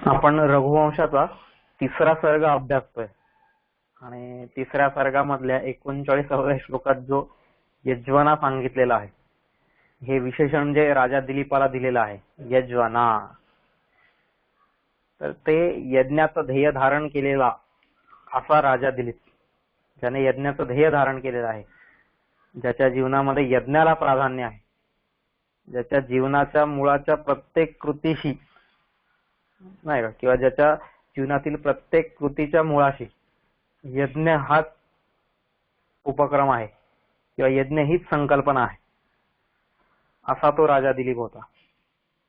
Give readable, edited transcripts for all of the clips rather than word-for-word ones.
आपण रघुवंशाचा तिसरा सर्ग अभ्यासतोय आणि तिसऱ्या सर्गामधल्या 39व्या श्लोकात जो यज्वना सांगितलेला आहे, हे विशेषण जे राजा दिलीपाला दिलेलं आहे, यज्वना, तर ते यज्ञाचं ध्येय धारण केलेला असा राजा दिलीप, ज्याने यज्ञाचं ध्येय धारण केलेलं आहे, ज्याच्या जीवनामध्ये यज्ञाला प्राधान्य आहे, ज्याच्या जीवनाच्या मुळाच्या प्रत्येक कृतीशी नाही का, किंवा ज्याच्या जीवनातील प्रत्येक कृतीच्या मुळाशी यज्ञ हाच उपक्रम आहे किंवा यज्ञ हीच संकल्पना आहे, असा तो राजा दिलीप होता.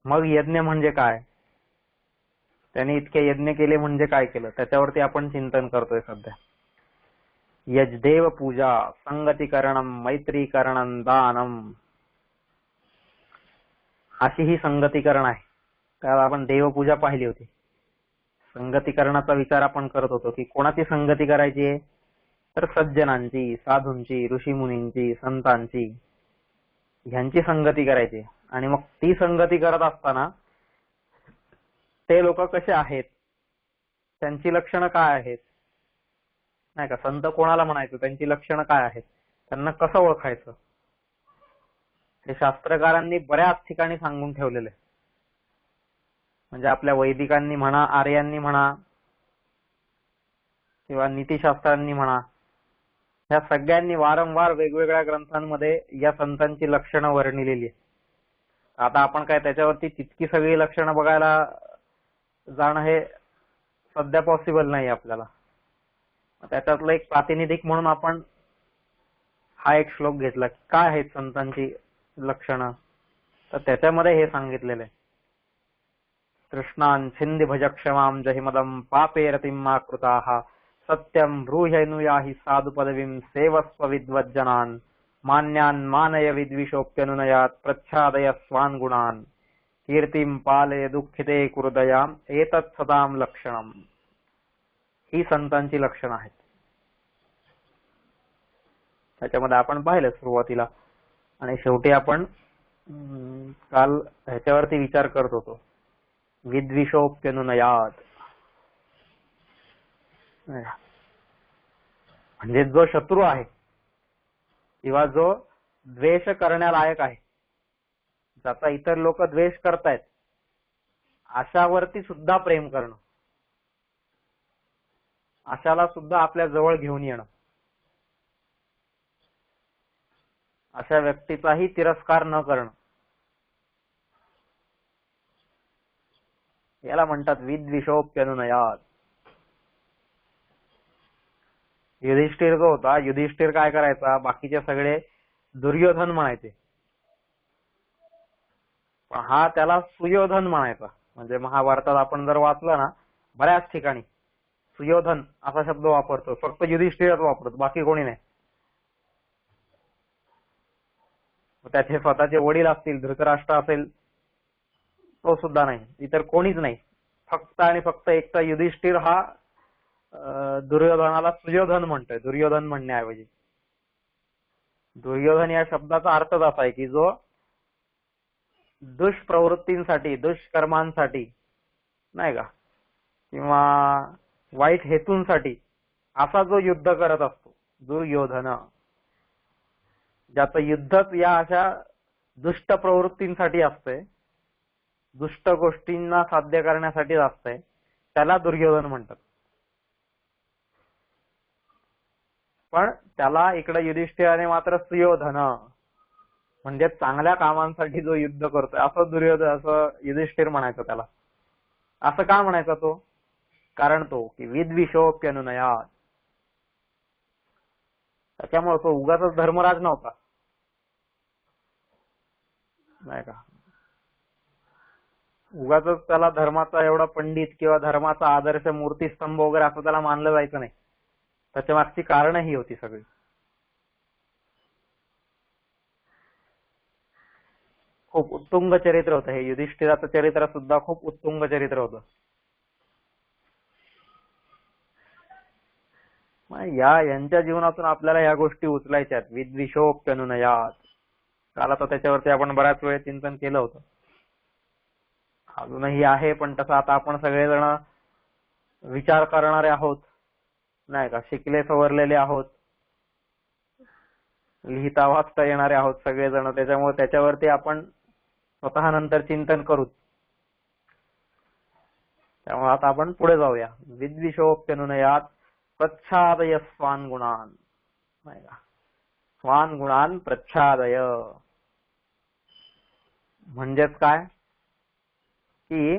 मग यज्ञ म्हणजे काय, त्याने इतके यज्ञ केले म्हणजे काय केलं, त्याच्यावरती आपण चिंतन करतोय सध्या. यजदेव पूजा, संगतीकरणम, मैत्रीकरणम, दानम, अशी ही संगतीकरण आहे. त्याला आपण देवपूजा पाहिली होती. संगतीकरणाचा विचार आपण करत होतो की कोणाची संगती करायची आहे, तर सज्जनांची, साधूंची, ऋषीमुनींची, संतांची, ह्यांची संगती करायची. आणि मग ती संगती करत असताना ते लोक कसे आहेत, त्यांची लक्षणं काय आहेत, नाही का, संत कोणाला म्हणायचं, त्यांची लक्षणं काय आहेत, त्यांना कसं ओळखायचं, हे शास्त्रकारांनी बऱ्याच ठिकाणी सांगून ठेवलेले. म्हणजे आपल्या वैदिकांनी म्हणा, आर्यांनी म्हणा, किंवा नीतिशास्त्रांनी म्हणा, ह्या सगळ्यांनी वारंवार वेगवेगळ्या ग्रंथांमध्ये या संतांची लक्षणं वर्णिलेली आहेत. आता आपण काय त्याच्यावरती तितकी सगळी लक्षणं बघायला जाणं हे सध्या पॉसिबल नाही आपल्याला. त्याच्यातलं एक प्रातिनिधिक म्हणून आपण हा एक श्लोक घेतला की काय आहेत संतांची लक्षणं, तर त्याच्यामध्ये हे सांगितलेलं आहे. तृष्णान छिंदी भज क्षमां जहिमदं पापे रतिं मा कृताः सत्यं ब्रूह्यनुयाहि साधु पदवीं सेवस्व विद्वज्जनान् मान्यान् मानय विद्विषोऽप्यनुनयात् प्रच्छादय स्वान् गुणान् कीर्तिं पालय दुःखिते कुरुदयाम् एतत् सतां लक्षणम्. ही संतांची लक्षणं आहेत. त्याच्यामध्ये आपण पाहिलं सुरुवातीला आणि शेवटी आपण काल ह्याच्यावरती विचार करत होतो, विद्विषोऽप्यनुनयात्, म्हणजे जो शत्रू आहे किंवा जो द्वेष करण्यालायक आहे, ज्याचा इतर लोक द्वेष करतायत, अशावरती सुद्धा प्रेम करणं, अशाला सुद्धा आपल्या जवळ घेऊन येणं, अशा व्यक्तीचाही तिरस्कार न करणं, याला म्हणतात विद्विषोऽप्यनुनयात्. युधिष्ठिर जो होता, युधिष्ठिर काय करायचा, बाकीचे सगळे दुर्योधन म्हणायचे, पण हा त्याला सुयोधन म्हणायचा. म्हणजे महाभारतात आपण जर वाचलं ना, बऱ्याच ठिकाणी सुयोधन असा शब्द वापरतो, फक्त युधिष्ठिरच वापरतो, बाकी कोणी नाही. त्याचे स्वतःचे वडील असतील, धृतराष्ट्र असेल, तो सुद्धा नाही, इतर कोणीच नाही, फक्त आणि फक्त एकटा युधिष्ठिर हा दुर्योधनाला सुयोधन म्हणतोय, दुर्योधन म्हणण्याऐवजी. दुर्योधन या शब्दाचा अर्थ असा आहे की जो दुष्प्रवृत्तींसाठी, दुष्कर्मांसाठी, नाही का, किंवा वाईट हेतूंसाठी असा जो युद्ध करत असतो, दुर्योधन, ज्याचं युद्धच या अशा दुष्ट प्रवृत्तींसाठी असतंय, दुष्ट गोष्टींना साध्य करण्यासाठी असतंय, त्याला दुर्योधन म्हणतात. पण त्याला इकडे युधिष्ठिराने मात्र सुयोधन, म्हणजे चांगल्या कामांसाठी जो युद्ध करतोय, असं दुर्योधन, असं युधिष्ठिर म्हणायचं त्याला. असं का म्हणायचा तो, कारण तो की विद्विषोऽप्यनुनयात्, त्याच्यामुळे तो उगाच धर्मराज नव्हता, नाही का, उगाच त्याला धर्माचा एवढा पंडित किंवा धर्माचा आदर्श मूर्तीस्तंभ वगैरे असं त्याला मानलं जायचं नाही. त्याच्या मागची कारण ही होती सगळी. खूप उत्तुंग चरित्र होतं हे युधिष्ठिराचं चरित्र, सुद्धा खूप उत्तुंग चरित्र होतं. यांच्या जीवनातून आपल्याला या गोष्टी उचलायच्या आहेत, विद्विषोऽप्यनुनयात्. काल आता त्याच्यावरती आपण बऱ्याच वेळ चिंतन केलं होतं. अजूनही आहे, पण तसं आता आपण सगळेजण विचार करणारे आहोत, नाही का, शिकले सवरलेले आहोत, लिहिता वाचता येणारे आहोत सगळेजण, त्याच्यामुळे त्याच्यावरती आपण स्वतः नंतर चिंतन करू. त्यामुळे आता आपण पुढे जाऊया. विद्विषोऽप्यनुनयात प्रच्छादय स्वान गुणान, नाही का, स्वान गुणान प्रच्छादय म्हणजेच काय की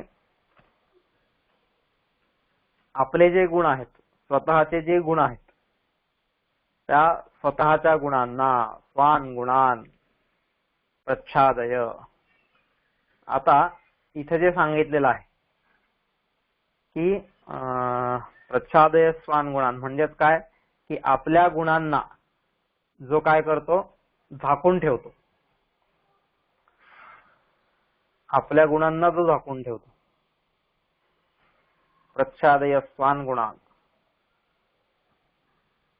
आपले जे गुण आहेत, स्वतःचे जे गुण आहेत, त्या स्वतःच्या गुणांना स्वान गुणान प्रच्छादय. आता इथे जे सांगितलेलं आहे की प्रच्छादय स्वान गुणान म्हणजेच काय की आपल्या गुणांना जो काय करतो, झाकून ठेवतो. आपल्या गुणांना जो झाकून ठेवतो, प्रच्छादय स्वान गुणान.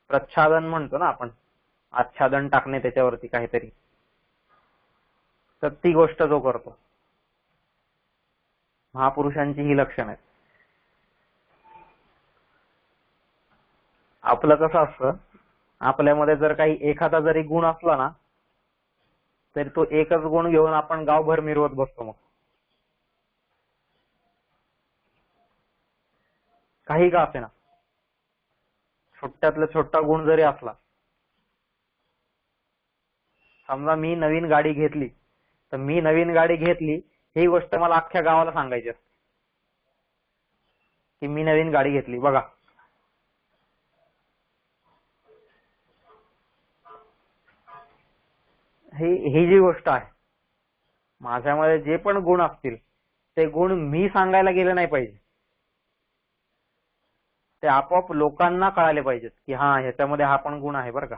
प्रच्छादन म्हणतो ना आपण, आच्छादन टाकणे त्याच्यावरती काहीतरी, तर ती गोष्ट जो करतो, महापुरुषांची ही लक्षण आहेत. आपलं कसं असतं, आपल्यामध्ये जर काही एखादा जरी गुण असला ना, तरी तो एकच गुण घेऊन आपण गावभर मिरवत बसतो. मग काही का असेना, छोट्यातला छोटा गुण जरी असला, समजा मी नवीन गाडी घेतली, तर मी नवीन गाडी घेतली ही गोष्ट मला अख्ख्या गावाला सांगायची असते की मी नवीन गाडी घेतली बघा. ही जी गोष्ट आहे, माझ्यामध्ये जे पण गुण असतील ते गुण मी सांगायला गेले नाही पाहिजे, ते आपोआप लोकांना कळाले पाहिजेत की हा ह्याच्यामध्ये हा पण गुण आहे बरं का,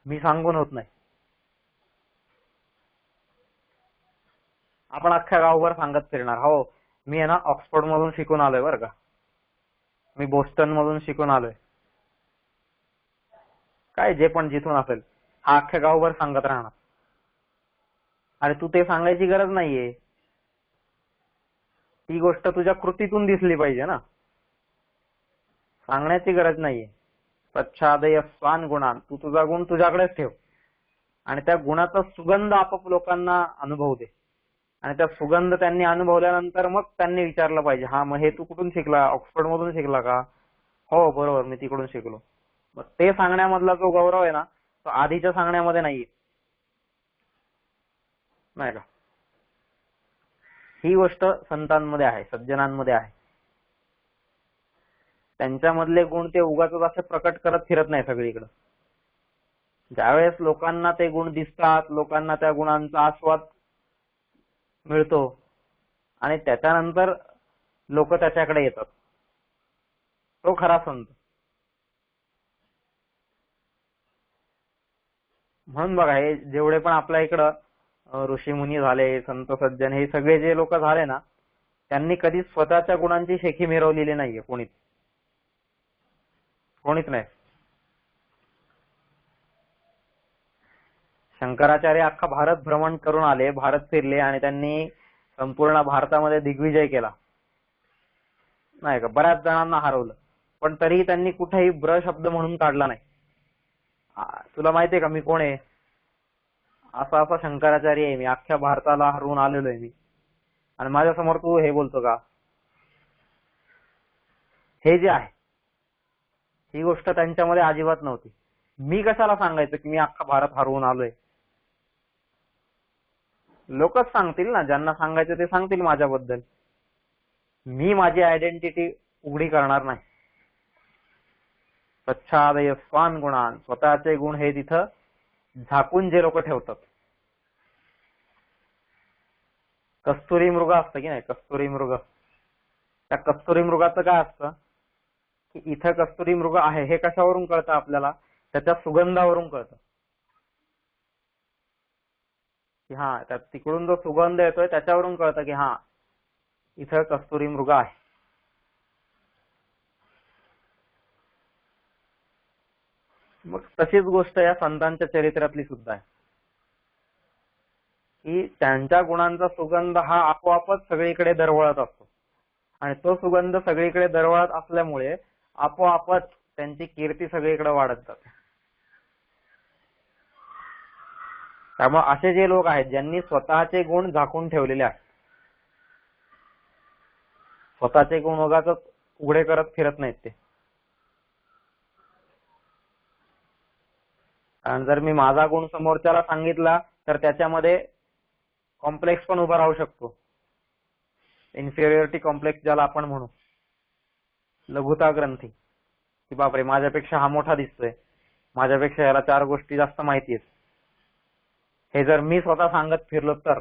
मी सांगून होत नाही. आपण अख्ख्या गावभर सांगत फिरणार, हो मी आहे ना ऑक्सफोर्ड मधून शिकून आलोय बरं का, मी बोस्टन मधून शिकून आलोय, काय जे पण जिथून असेल हा अख्ख्या गावभर सांगत राहणार. अरे तू ते सांगायची गरज नाहीये, ती गोष्ट तुझ्या कृतीतून दिसली पाहिजे ना, सांगण्याची गरज नाहीये. प्रच्छादय स्वान गुणान, तू तुझा गुण तुझ्याकडेच ठेव आणि त्या गुणाचा सुगंध आपोआप लोकांना अनुभवू दे. आणि त्या सुगंध त्यांनी अनुभवल्यानंतर मग त्यांनी विचारलं पाहिजे, हा मग हे तू कुठून शिकला, ऑक्सफोर्ड मधून शिकला का, हो बरोबर मी तिकडून शिकलो. मग ते सांगण्यामधला जो गौरव आहे ना, तो आधीच्या सांगण्यामध्ये नाहीये, नाही का. ही गोष्ट संतांमध्ये आहे, सज्जनांमध्ये आहे. त्यांच्यामधले गुण ते उगाच असे प्रकट करत फिरत नाही सगळीकडे. ज्यावेळेस लोकांना ते गुण दिसतात, लोकांना त्या गुणांचा आस्वाद मिळतो आणि त्याच्यानंतर लोक त्याच्याकडे येतात, तो खरा संत. म्हणून बघा, हे जेवढे पण आपल्या इकडं ऋषीमुनी झाले, संत सज्जन, हे सगळे जे लोक झाले ना, त्यांनी कधी स्वतःच्या गुणांची शेखी मिरवलेली नाहीये, कोणीच नाही. शंकराचार्य अख्खा भारत भ्रमण करून आले, भारत फिरले आणि त्यांनी संपूर्ण भारतामध्ये दिग्विजय केला, नाही का, बऱ्याच जणांना हरवलं, पण तरीही त्यांनी कुठेही ब्र शब्द म्हणून काढला नाही. तुला माहितीये का मी कोण आहे, असा असा शंकराचार्य आहे मी, अख्ख्या भारताला हरवून आलेलो आहे मी, आणि माझ्या समोर तू हे बोलतो का. हे जे आहे ही गोष्ट त्यांच्यामध्ये अजिबात नव्हती. मी कशाला सांगायचं की मी अख्खा भारत हरवून आलोय, लोकच सांगतील ना, ज्यांना सांगायचं ते सांगतील माझ्याबद्दल. मी माझी आयडेंटिटी उघडी करणार नाही. प्रच्छादय स्वान गुणान, स्वतःचे गुण हे तिथं झाकून जे लोक ठेवतात. कस्तुरी मृग असतं की नाही, कस्तुरी मृग, त्या कस्तुरी मृगाचं काय असतं की इथं कस्तुरी मृग आहे हे कशावरून कळतं आपल्याला, त्याच्या सुगंधावरून कळतं की हा, त्या तिकडून जो सुगंध येतोय त्याच्यावरून कळतं की हा इथं कस्तुरी मृग आहे. मग तशीच गोष्ट या संतांच्या चरित्रातली सुद्धा आहे की त्यांच्या गुणांचा सुगंध हा आपोआपच सगळीकडे दरवळत असतो आणि तो सुगंध सगळीकडे दरवळत असल्यामुळे आपोआपच त्यांची कीर्ती सगळीकडे वाढत जाते. त्यामुळे असे जे लोक आहेत ज्यांनी स्वतःचे गुण झाकून ठेवलेले आहेत, स्वतःचे गुण उगाच उघडे करत फिरत नाहीत ते. कारण जर मी माझा गुण समोरच्याला सांगितला तर त्याच्यामध्ये कॉम्प्लेक्स पण उभा राहू शकतो. इन्फिरियरिटी कॉम्प्लेक्स ज्याला आपण म्हणू, लघुता ग्रंथी, की बापरे माझ्यापेक्षा हा मोठा दिसतोय, माझ्यापेक्षा याला 4 गोष्टी जास्त माहिती आहेत, हे जर मी स्वतः सांगत फिरलो तर.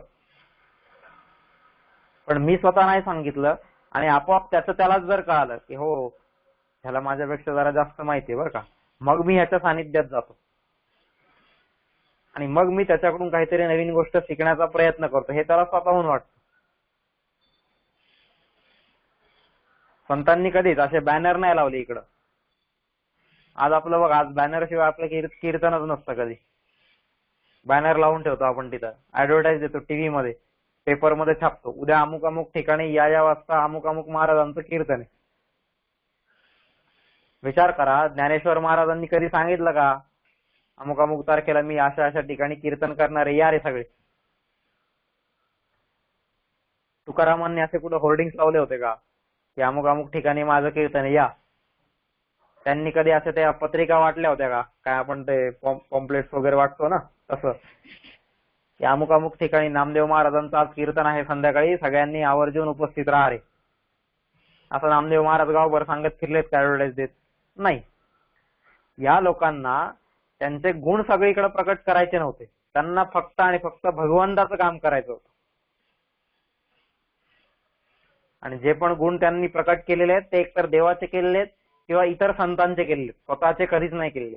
पण मी स्वतः नाही सांगितलं आणि आपोआप त्यालाच जर कळालं की हो ह्याला माझ्यापेक्षा जरा जास्त माहिती आहे बरं का, मग मी ह्याच्या सानिध्यात जातो आणि मग मी त्याच्याकडून काहीतरी नवीन गोष्ट शिकण्याचा प्रयत्न करतो, हे त्याला स्वतःहून वाटतं. संतांनी कधीच असे बॅनर नाही लावले इकडं. आज आपलं बघ, आज बॅनर शिवाय आपलं कीर्तनच नसतं कधी. बॅनर लावून ठेवतो आपण तिथं, ऍडव्हर्टाईज देतो टीव्ही मध्ये, पेपर मध्ये छापतो, उद्या अमुक अमुक ठिकाणी या वाजता अमुक अमुक महाराजांचं कीर्तन आहे. विचार करा, ज्ञानेश्वर महाराजांनी कधी सांगितलं का अमुक अमुक तारखेला मी अशा अशा ठिकाणी कीर्तन करणार आहे, या रे सगळे. तुकारामांनी असे कुठे होर्डिंग्स लावले होते का की अमुक अमुक ठिकाणी माझं कीर्तन आहे, या? त्यांनी कधी असे त्या पत्रिका वाटल्या होत्या का, काय आपण ते पॉम्पलेट्स वगैरे वाटतो ना तसं, की अमुक अमुक ठिकाणी नामदेव महाराजांचं आज कीर्तन आहे संध्याकाळी, सगळ्यांनी आवर्जून उपस्थित राहा रे, असं नामदेव महाराज गावभर सांगत फिरलेत का ऍडव्हर्टाईज देत? नाही. या लोकांना त्यांचे गुण सगळीकडे प्रकट करायचे नव्हते, त्यांना फक्त आणि फक्त भगवंताचं काम करायचं होतं. आणि जे पण गुण त्यांनी प्रकट केलेले आहेत ते एकतर देवाचे केलेले आहेत किंवा इतर संतांचे केलेले, स्वतःचे कधीच नाही केलेले.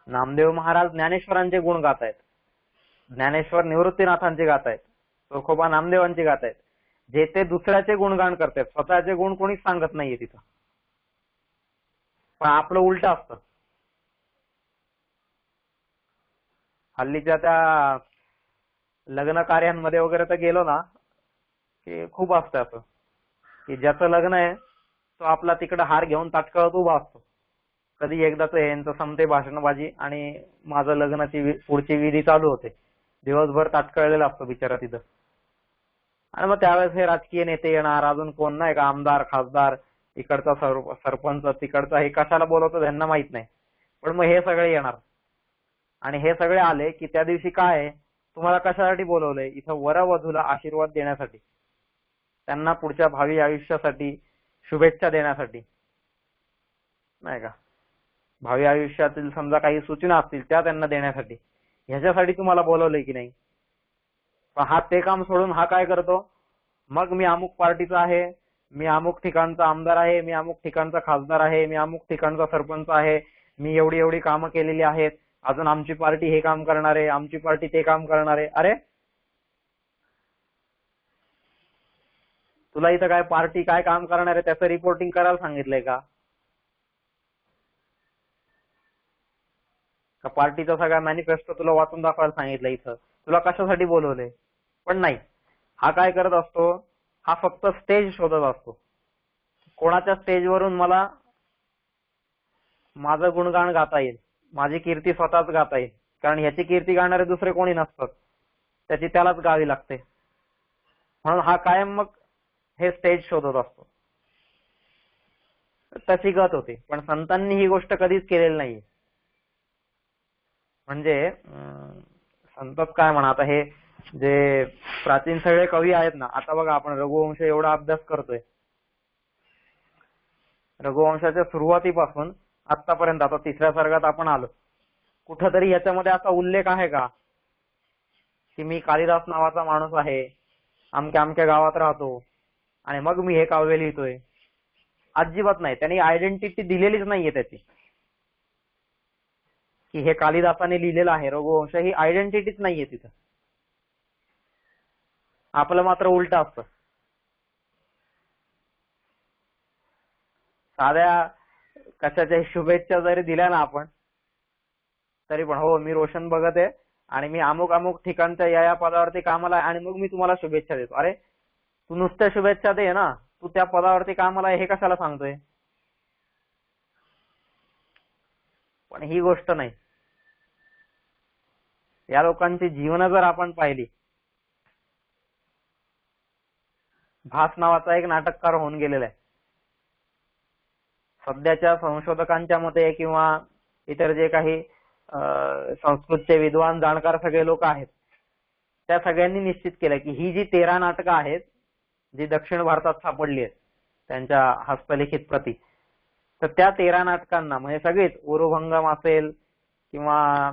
नामदेव महाराज ज्ञानेश्वरांचे गुण गात आहेत, ज्ञानेश्वर निवृत्तीनाथांचे गात आहेत, तुकोबा नामदेवांचे गात आहेत. जे ते दुसऱ्याचे गुणगान करतात, स्वतःचे गुण कोणीच सांगत नाहीये तिथं. पण आपलं उलट असतं. हल्लीच्या त्या लग्न कार्यांमध्ये वगैरे तर गेलो ना की खूप असतं असं, की ज्याचं लग्न आहे तो आपला तिकडे हार घेऊन ताटकळत उभा असतो. कधी एकदाच यांचं संपते भाषणबाजी आणि माझं लग्नाची पुढची विधी चालू होते. दिवसभर ताटकळलेला असतो बिचारा तिथं. आणि मग त्यावेळेस हे राजकीय नेते येणार, अजून कोण नाही का, आमदार खासदार, इकडचा सरपंच, तिकडचा, हे कशाला बोलवतो त्यांना माहित नाही, पण मग हे सगळे येणार. आणि हे सगळे आले की त्या दिवशी काय आहे, तुम्हाला कशासाठी बोलवलंय? इथं वरवधूला आशीर्वाद देण्यासाठी, त्यांना पुढच्या भावी आयुष्यासाठी शुभेच्छा देण्यासाठी, नाही का, भावी आयुष्यातील समजा काही सूचना असतील त्या त्यांना देण्यासाठी, ह्याच्यासाठी तुम्हाला बोलवलंय की नाही? पण हा ते काम सोडून हा काय करतो, मग मी अमुक पार्टीचा आहे, मी अमुक ठिकाणचा आमदार आहे, मी अमुक ठिकाणचा खासदार आहे, मी अमुक ठिकाणचा सरपंच आहे, मी एवढी एवढी कामं केलेली आहेत, अजून आमची पार्टी हे काम करणार आहे, आमची पार्टी ते काम करणार आहे. अरे तुला इथं काय पार्टी काय काम करणार आहे त्याचं रिपोर्टिंग करायला सांगितलंय का? का पार्टीचा सगळा मॅनिफेस्टो तुला वाचून दाखवायला सांगितलं? इथं तुला कशासाठी बोलवलंय? पण नाही, हा काय करत असतो, हा फक्त स्टेज शोधत असतो. कोणाच्या स्टेजवरून मला माझं गुणगान गाता येईल, माझी कीर्ती स्वतःच गाता येईल, कारण ह्याची कीर्ती गाणारे दुसरे कोणी नसतात, त्याची त्यालाच गावी लागते. म्हणून हा कायम मग हे स्टेज शोधत असतो. तशी गत होते. पण संतांनी ही गोष्ट कधीच केलेली नाही. म्हणजे संतच काय म्हणा, आता हे जे प्राचीन सगळे कवी आहेत ना, आता बघा आपण रघुवंश एवढा अभ्यास करतोय, रघुवंशाच्या सुरुवातीपासून आतापर्यंत, आता 3ऱ्या सर्गात आपण आलो, कुठंतरी याच्यामध्ये असा उल्लेख आहे का की मी कालिदास नावाचा माणूस आहे, अमक्या अमक्या गावात राहतो आणि मग मी हे काव्य लिहितोय? अजिबात नाही. त्यांनी आयडेंटिटी दिलेलीच नाहीये त्याची, की हे कालिदासाने लिहिलेलं आहे रघुवंश, ही आयडेंटिटीच नाहीये तिथं. आपलं मात्र उलट असतं. साध्या कशाच्या शुभेच्छा जरी दिल्या ना आपण, तरी पण हो मी रोशन बघत आहे आणि मी अमुक अमुक ठिकाणच्या या पदावरती कामाला आहे आणि मग मी तुम्हाला शुभेच्छा देतो. अरे तू नुसत्या शुभेच्छा दे ना, तू त्या पदावरती कामाला आहे हे कशाला सांगतोय? पण ही गोष्ट नाही. या लोकांची जीवन जर आपण पाहिली, भास नावाचा एक नाटककार होऊन गेलेला आहे. सध्याच्या संशोधकांच्या मते किंवा इतर जे काही संस्कृतचे विद्वान जाणकार सगळे लोक आहेत, त्या सगळ्यांनी निश्चित केलं की ही जी 13 नाटकं आहेत जी दक्षिण भारतात सापडली आहेत त्यांच्या हस्तलिखित प्रती, तर त्या 13 नाटकांना म्हणजे सगळीच उरुभंगम असेल किंवा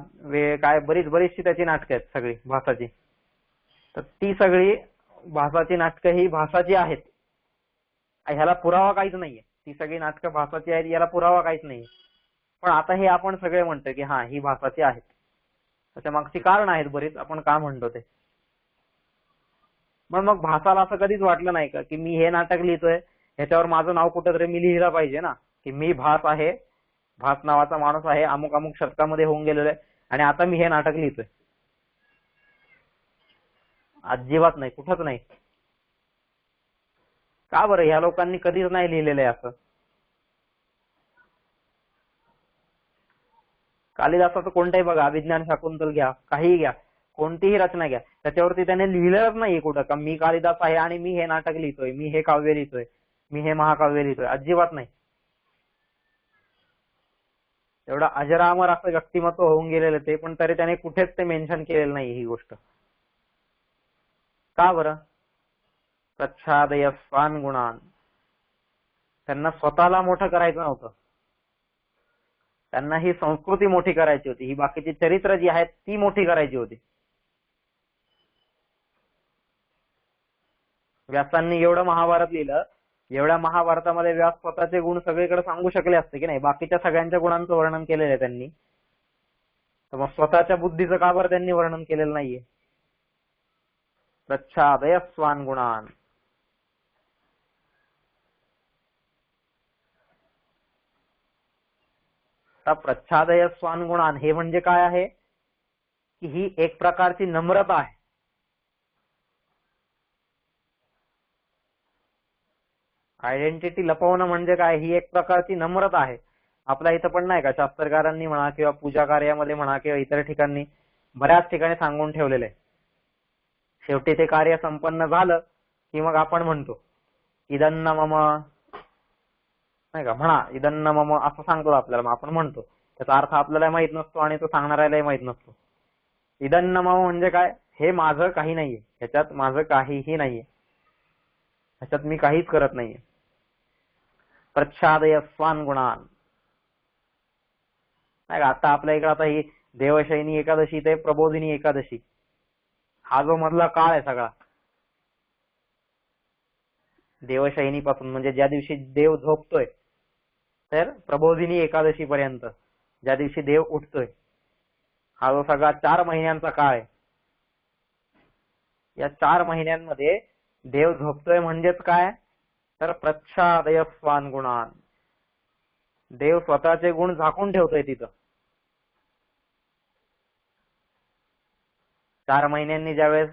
काय बरीचशी त्याची नाटकं आहेत सगळी भासाची, तर ती सगळी भासाची नाटकं ही भासाची आहेत. ह्याला पुरावा काहीच नाहीये. ती सगळी नाटकं भासाची आहेत याला पुरावा काहीच नाहीये. पण आता हे आपण सगळे म्हणतो की हा ही भासाची आहेत. त्याच्या मागची कारण आहेत बरीच, आपण का म्हणतो ते. मग भासाला असं कधीच वाटलं नाही का की मी हे नाटक लिहितोय ह्याच्यावर माझं नाव कुठेतरी मी लिहिलं पाहिजे ना, की मी भास आहे, भास नावाचा माणूस आहे, अमुक अमुक शतकामध्ये होऊन गेलेलो आहे आणि आता मी हे नाटक लिहितोय? अजिबात नाही, कुठंच नाही. का बरं? ह्या लोकांनी कधीच नाही लिहिलेलं आहे असं. कालिदासाचं कोणताही बघा, अभिज्ञान शाकुंतल घ्या, काहीही घ्या, कोणतीही रचना घ्या, त्याच्यावरती त्याने लिहिलेलंच नाही कुठं का मी कालिदास आहे आणि मी हे नाटक लिहितोय, मी हे काव्य लिहितोय, मी हे महाकाव्य लिहितोय. अजिबात नाही. एवढं अजरामर असं व्यक्तिमत्व होऊन गेलेलं ते, पण तरी त्याने कुठेच ते मेन्शन केलेलं नाही ही गोष्ट. का बरं? प्रच्छादय स्वान गुणान. त्यांना स्वतःला मोठं करायचं नव्हतं, त्यांना ही संस्कृती मोठी करायची होती, ही बाकीची चरित्र जी आहेत ती मोठी करायची होती. व्यासांनी एवढं महाभारत लिहिलं, एवढ्या महाभारतामध्ये व्यास स्वतःचे गुण सगळीकडे सांगू शकले असते की नाही? बाकीच्या सगळ्यांच्या गुणांचं वर्णन केलेलं आहे त्यांनी, तर मग स्वतःच्या बुद्धीचं का बरं त्यांनी वर्णन केलेलं नाहीये? प्रच्छादय स्वान गुणान. प्रच्छादय स्वान गुणान हे म्हणजे काय आहे की ही एक प्रकारची नम्रता आहे. आयडेंटिटी लपवणं म्हणजे काय? ही एक प्रकारची नम्रता आहे. आपल्या इथं पण नाही का शास्त्रकारांनी म्हणा किंवा पूजा कार्यामध्ये म्हणा किंवा इतर ठिकाणी बऱ्याच ठिकाणी सांगून ठेवलेलं आहे, शेवटी ते कार्य संपन्न झालं की मग आपण म्हणतो इदन्न मम, नाही का, म्हणा इदन्न मम असं सांगतो आपल्याला, मग आपण म्हणतो. त्याचा अर्थ आपल्याला माहित नसतो आणि तो सांगणाऱ्यालाही माहित नसतो. इदन्न मम म्हणजे काय? हे माझं काही नाहीये, ह्याच्यात माझं काहीही नाहीये, ह्याच्यात मी काहीच करत नाहीये. प्रच्छादय स्वान गुणान. नाही का, आता आपल्या इकडे आता ही देवशयनी एकादशी ते प्रबोधिनी एकादशी हा जो मधला काळ आहे सगळा, देवशयनी पासून म्हणजे ज्या दिवशी देव झोपतोय तर प्रबोधिनी एकादशी पर्यंत ज्या दिवशी देव उठतोय, हा जो सगळा 4 महिन्यांचा काळ आहे. या 4 महिन्यांमध्ये देव झोपतोय म्हणजेच काय? तर प्रच्छादय स्वान गुणान. देव स्वतःचे गुण झाकून ठेवतोय तिथं. 4 महिन्यांनी ज्यावेळेस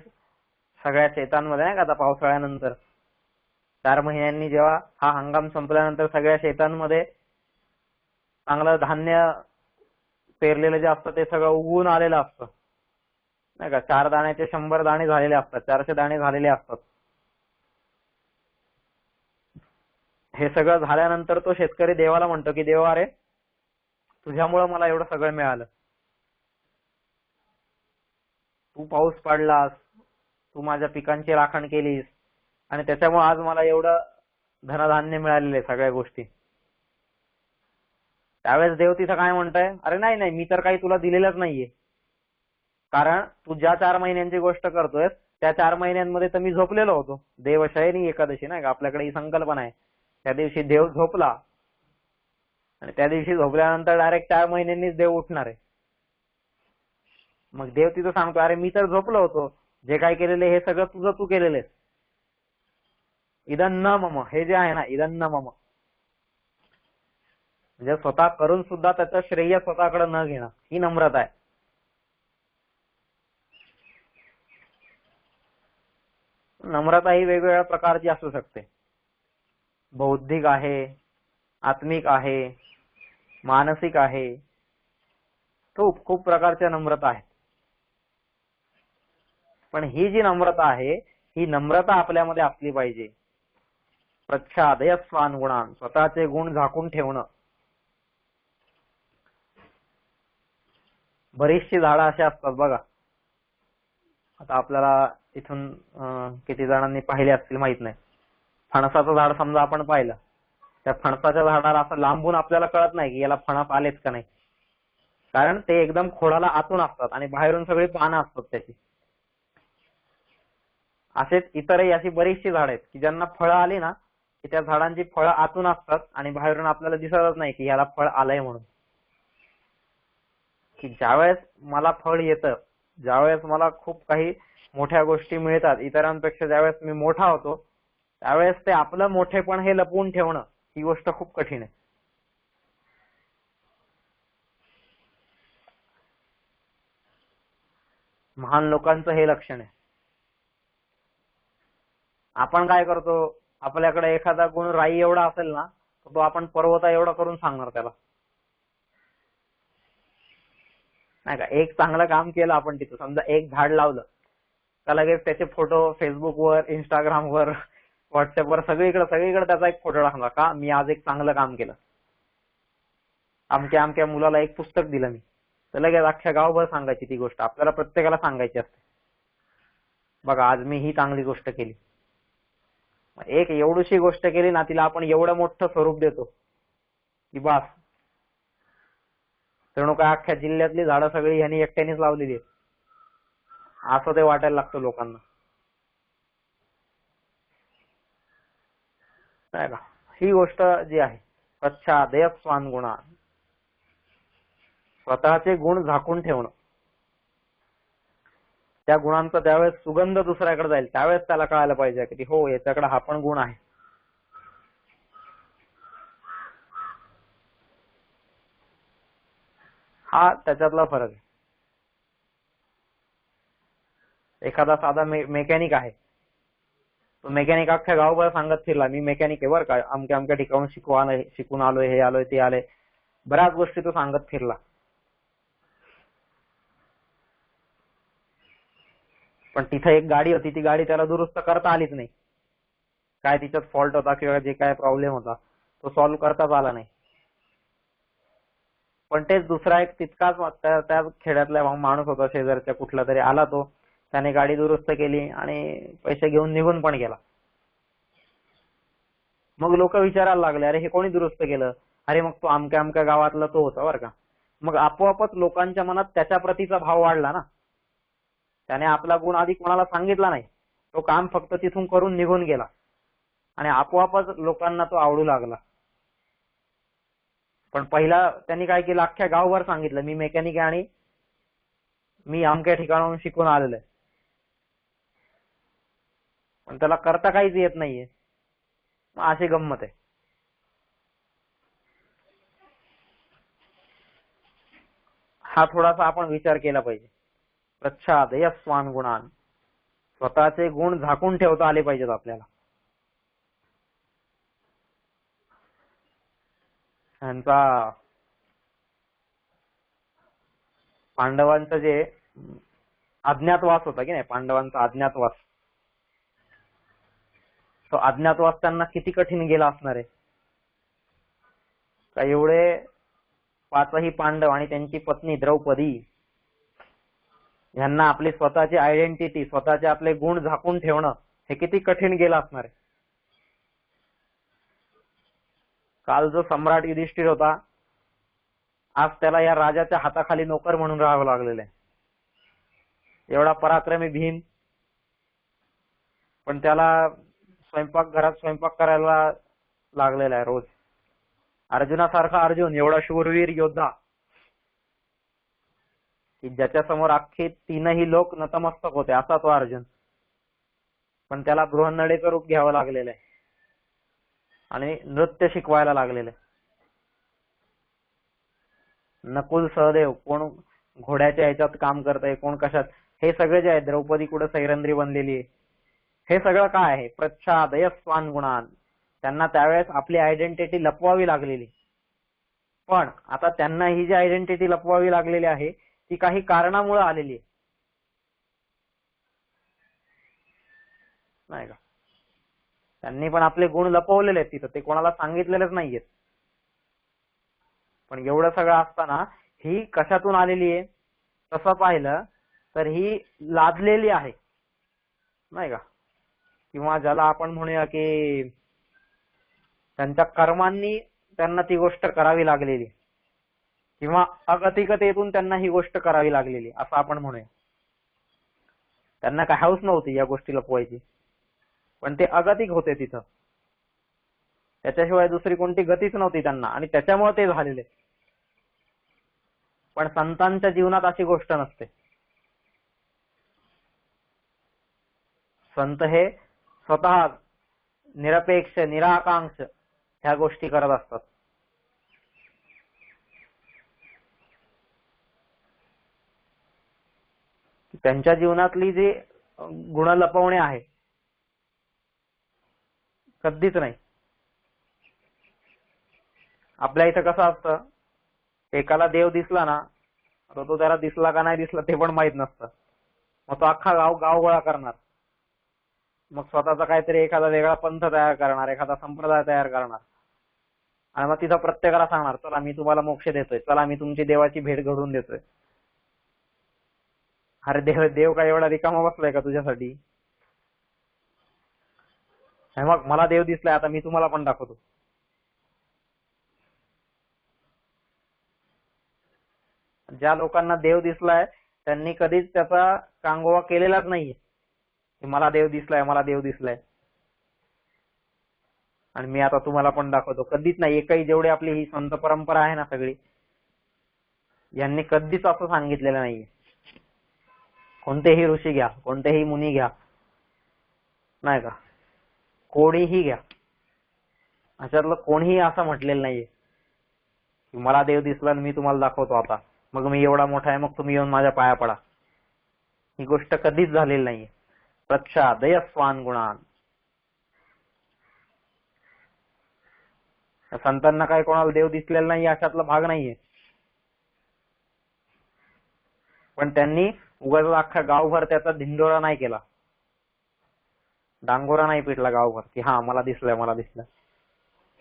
सगळ्या शेतांमध्ये, नाही का, आता पावसाळ्यानंतर 4 महिन्यांनी जेव्हा हा हंगाम संपल्यानंतर सगळ्या शेतांमध्ये चांगलं धान्य पेरलेलं जे असतं ते सगळं उगवून आलेलं असतं, नाही का. 4 दाण्याचे 100 दाणे झालेले असतात, 400 दाणे झालेले असतात. हे सगळं झाल्यानंतर तो शेतकरी देवाला म्हणतो की देवा, अरे तुझ्यामुळं मला एवढं सगळं मिळालं, तू पाऊस पाडलास, तू माझ्या पिकांची राखण केलीस आणि त्याच्यामुळे आज मला एवढं धनधान्य मिळालेले सगळ्या गोष्टी. त्यावेळेस देव तिथं काय म्हणतोय? अरे नाही नाही, मी तर काही तुला दिलेलंच नाहीये, कारण तू ज्या 4 महिन्यांची गोष्ट करतोय त्या 4 महिन्यांमध्ये तर मी झोपलेलो होतो. देवशयनी एकादशी, नाही का, आपल्याकडे ही संकल्पना आहे. त्या दिवशी देव झोपला आणि त्या दिवशी झोपल्यानंतर डायरेक्ट 4 महिन्यांनीच देव उठणार आहे. मग देव तिथं सांगतो, अरे मी तर झोपलो होतो, जे काय केलेले हे सगळं तुझं तू केलेलं आहे. इदन्न मम हे जे आहे ना, इदन्न मम, म्हणजे स्वतः करून सुद्धा त्याचं श्रेय स्वतःकडे न घेणं, ही नम्रता आहे. नम्रता ही वेगवेगळ्या प्रकारची असू शकते. बौद्धिक आहे, आत्मिक आहे, मानसिक आहे. खूप खूप प्रकारच्या नम्रता आहेत. पण ही जी नम्रता आहे, ही नम्रता आपल्यामध्ये असली पाहिजे. प्रच्छादय स्वान गुणान, स्वतःचे गुण झाकून ठेवणं. बरीचशी झाडं अशी असतात बघा. आता आपल्याला इथून किती जणांनी पाहिले असतील माहित नाही. फणसाचं झाड समजा आपण पाहिलं, त्या फणसाच्या झाडाला असं लांबून आपल्याला कळत नाही की याला फणस आलेच का नाही, कारण ते एकदम खोडाला आतून असतात आणि बाहेरून सगळी पानं असतात त्याची. असेच इतरही अशी बरीचशी झाड आहेत की ज्यांना फळं आली ना, की त्या झाडांची फळं आतून असतात आणि बाहेरून आपल्याला दिसतच नाही की ह्याला फळ आलंय म्हणून. की ज्यावेळेस मला फळ येतं, ज्यावेळेस मला खूप काही मोठ्या गोष्टी मिळतात इतरांपेक्षा, ज्यावेळेस मी मोठा होतो, त्यावेळेस ते आपलं मोठेपण हे लपवून ठेवणं, ही गोष्ट खूप कठीण आहे. महान लोकांचं हे लक्षण आहे. आपण काय करतो, आपल्याकडे एखादा गुण राई एवढा असेल ना, तो आपण पर्वता एवढा करून सांगणार त्याला, नाही का. एक चांगलं काम केलं आपण तिथं, समजा एक झाड लावलं, तर लगेच त्याचे फोटो फेसबुकवर, इंस्टाग्रामवर, व्हॉट्सअपवर सगळीकडे त्याचा एक फोटो टाकला का, मी आज एक चांगलं काम केलं, आमच्या आमच्या मुलाला एक पुस्तक दिलं मी, तर लगेच अख्ख्या गावभर सांगायची ती गोष्ट. आपल्याला प्रत्येकाला सांगायची असते, बघा आज मी ही चांगली गोष्ट केली. एक एवढीशी गोष्ट केली ना, तिला आपण एवढं मोठं स्वरूप देतो की बास, जणू काय अख्ख्या जिल्ह्यातली झाडं सगळी ह्यांनी एकट्यानेच लावलेली आहेत असं ते वाटायला लागतं लोकांना, नाही का. ही गोष्ट जी आहे, प्रच्छादय स्वान गुणा, स्वतःचे गुण झाकून ठेवणं. त्या गुणांचा ज्यावेळेस सुगंध दुसऱ्याकडे जाईल, त्यावेळेस त्याला कळायला पाहिजे की हो, याच्याकडे हा पण गुण आहे. हा त्याच्यातला फरक आहे. एखादा साधा मेकॅनिक आहे, तो मेकॅनिक अख्ख्या गावभर सांगत फिरला, मी मेकॅनिक आहे बरं का, अमक्या अमक्या ठिकाणून शिकून आलोय, हे आलोय ते आलोय, बऱ्याच गोष्टी तो सांगत फिरला. पण तिथे एक गाडी होती, ती गाडी त्याला दुरुस्त करता आलीच नाही. काय तिच्यात फॉल्ट होता किंवा जे काय प्रॉब्लेम होता तो सॉल्व्ह करताच आला नाही. पण तेच दुसरा एक तितकाच त्या खेड्यातला माणूस होता, शेजारच्या कुठला तरी आला, तो त्याने गाडी दुरुस्त केली आणि पैसे घेऊन निघून पण गेला. मग लोक विचारायला लागले, अरे हे कोणी दुरुस्त केलं, अरे मग तो अमक्या अमक्या गावातला तो होता बरं का. मग आपोआपच लोकांच्या मनात त्याच्या प्रतीचा भाव वाढला ना. त्याने आपला गुण आधी कोणाला सांगितला नाही, तो काम फक्त तिथून करून निघून गेला आणि आपोआपच लोकांना तो आवडू लागला. पण पहिला त्यांनी काय केलं, अख्ख्या गावभर सांगितलं, मी मेकॅनिक आहे आणि मी अमक्या ठिकाणाहून शिकून आलेलो आहे, पण त्याला करता काहीच येत नाहीये. अशी गंमत आहे. हा थोडासा आपण विचार केला पाहिजे. प्रच्छादय स्वान गुणान, स्वतःचे गुण झाकून ठेवता आले पाहिजेत आपल्याला. त्यांचा पांडवांचं जे अज्ञातवास होता की नाही, पांडवांचा अज्ञातवास, तो अज्ञातवास त्यांना किती कठीण गेला असणार आहे. का एवढे पाचही पांडव आणि त्यांची पत्नी द्रौपदी यांना आपली स्वतःची आयडेंटिटी, स्वतःचे आपले गुण झाकून ठेवणं हे किती कठीण गेलं असणार आहे. काल जो सम्राट युधिष्ठिर होता, आज त्याला या राजाच्या हाताखाली नोकर म्हणून राहावं लागलेलं आहे. एवढा पराक्रमी भीम, पण त्याला घरात स्वयंपाक करायला लागलेला आहे रोज. अर्जुनासारखा अर्जुन, एवढा शूरवीर योद्धा की ज्याच्या समोर अख्खे तीनही लोक नतमस्तक होते, असा तो अर्जुन, पण त्याला बृहन्नडेचं रूप घ्यावं लागलेलं आहे आणि नृत्य शिकवायला लागलेलं आहे. नकुल सहदेव कोण घोड्याच्या ह्याच्यात काम करतंय, कोण कशात, हे सगळे जे आहे, द्रौपदी कुठं सैरंद्री बनलेली आहे, हे सगळं काय आहे? प्रच्छादय स्वान गुणान. त्यांना त्यावेळेस आपली आयडेंटिटी लपवावी लागलेली. पण आता त्यांना ही जी आयडेंटिटी लपवावी लागलेली आहे ती काही कारणामुळे आलेली आहे, नाही का? त्यांनी पण आपले गुण लपवलेले आहेत तिथं, ते कोणाला सांगितलेलेच नाहीयेत. पण एवढं सगळं असताना ही कशातून आलेली आहे? तसं पाहिलं तर ही लादलेली आहे, नाही का? किंवा ज्याला आपण म्हणूया की त्यांच्या कर्मांनी त्यांना ती गोष्ट करावी लागलेली, किंवा अगतिकतेतून त्यांना ही गोष्ट करावी लागलेली, असं आपण म्हणूया. त्यांना काय हौस नव्हती या गोष्टी लपवायची, पण ते अगतिक होते तिथं. त्याच्याशिवाय दुसरी कोणती गतीच नव्हती त्यांना, आणि त्याच्यामुळे ते झालेले. पण संतांच्या जीवनात अशी गोष्ट नसते. संत हे स्वतः निरपेक्ष, निराकांक्ष ह्या गोष्टी करत असतात. त्यांच्या जीवनातली जी गुण लपवणे आहे कधीच नाही. आपल्या इथं कसं असतं, एकाला देव दिसला ना, तो त्याला दिसला का नाही दिसला ते पण माहित नसतं. मग तो अख्खा गाव गोळा करणार, मग स्वतःचा काहीतरी एखादा वेगळा पंथ तयार करणार, एखादा संप्रदाय तयार करणार, आणि मग तिथं प्रत्येकाला सांगणार, चला मी तुम्हाला मोक्ष देतोय, चला मी तुमची देवाची भेट घडवून देतोय. अरे देव काय एवढा रिकामा बसलाय का तुझ्यासाठी? मग मला देव दिसलाय, आता मी तुम्हाला पण दाखवतो. ज्या लोकांना देव दिसलाय त्यांनी कधीच त्याचा कांगोवा केलेलाच नाहीये की मला देव दिसलाय, मला देव दिसलाय आणि मी आता तुम्हाला पण दाखवतो. कधीच नाही. एकही जेवढी आपली ही संत परंपरा आहे ना सगळी, यांनी कधीच असं सांगितलेलं नाहीये. कोणतेही ऋषी घ्या, कोणतेही मुनी घ्या, नाही का, कोणीही घ्या, अशातलं कोणीही असं म्हटलेलं नाहीये की मला देव दिसला आणि मी तुम्हाला दाखवतो आता, मग मी एवढा मोठा आहे, मग तुम्ही येऊन माझ्या पाया पडा. ही गोष्ट कधीच झालेली नाहीये. प्रच्छादय स्वान गुणान. संतांना काय कोणाला देव दिसलेला नाही अशातला भाग नाहीये. पण त्यांनी उगाच अख्खा गावभर त्याचा धिंडोरा नाही केला, डांगोरा नाही पिटला गावभर की हा मला दिसलंय, मला दिसलंय.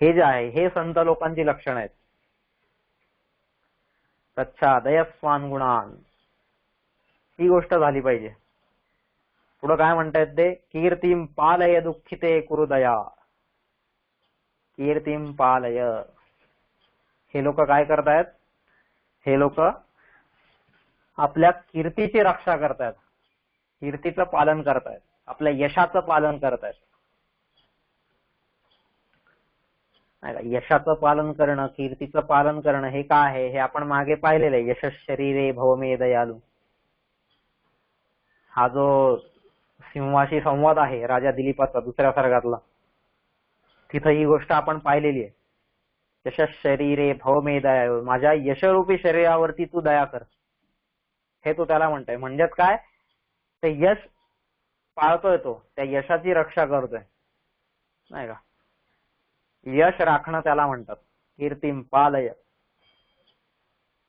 हे जे आहे हे संत लोकांची लक्षणं आहेत. प्रच्छादय स्वान गुणान, ही गोष्ट झाली पाहिजे. पुढे काय म्हणतायत ते? कीर्तिम पालय दुःखिते कुरुदया. कीर्तिम पालय. हे लोक काय करतायत? हे लोक आपल्या कीर्तीची रक्षा करतायत, कीर्तीचं पालन करतायत, आपल्या यशाचं पालन करतायत. यशाचं पालन करणं, कीर्तीचं पालन करणं हे काय आहे हे आपण मागे पाहिलेलं आहे. यशः शरीरे भवमे दयालू, हा जो सिंहाशी संवाद आहे राजा दिलीपाचा दुसऱ्या सर्गातला, तिथं ही गोष्ट आपण पाहिलेली आहे. यशः शरीरे भवमे दयालू, माझ्या यशरूपी शरीरावरती तू दया कर, हे तो त्याला म्हणतोय. म्हणजेच काय? ते यश पाळतोय, तो त्या यशाची रक्षा करतोय, नाही का. यश राखणं त्याला म्हणतात. कीर्तिम पालय.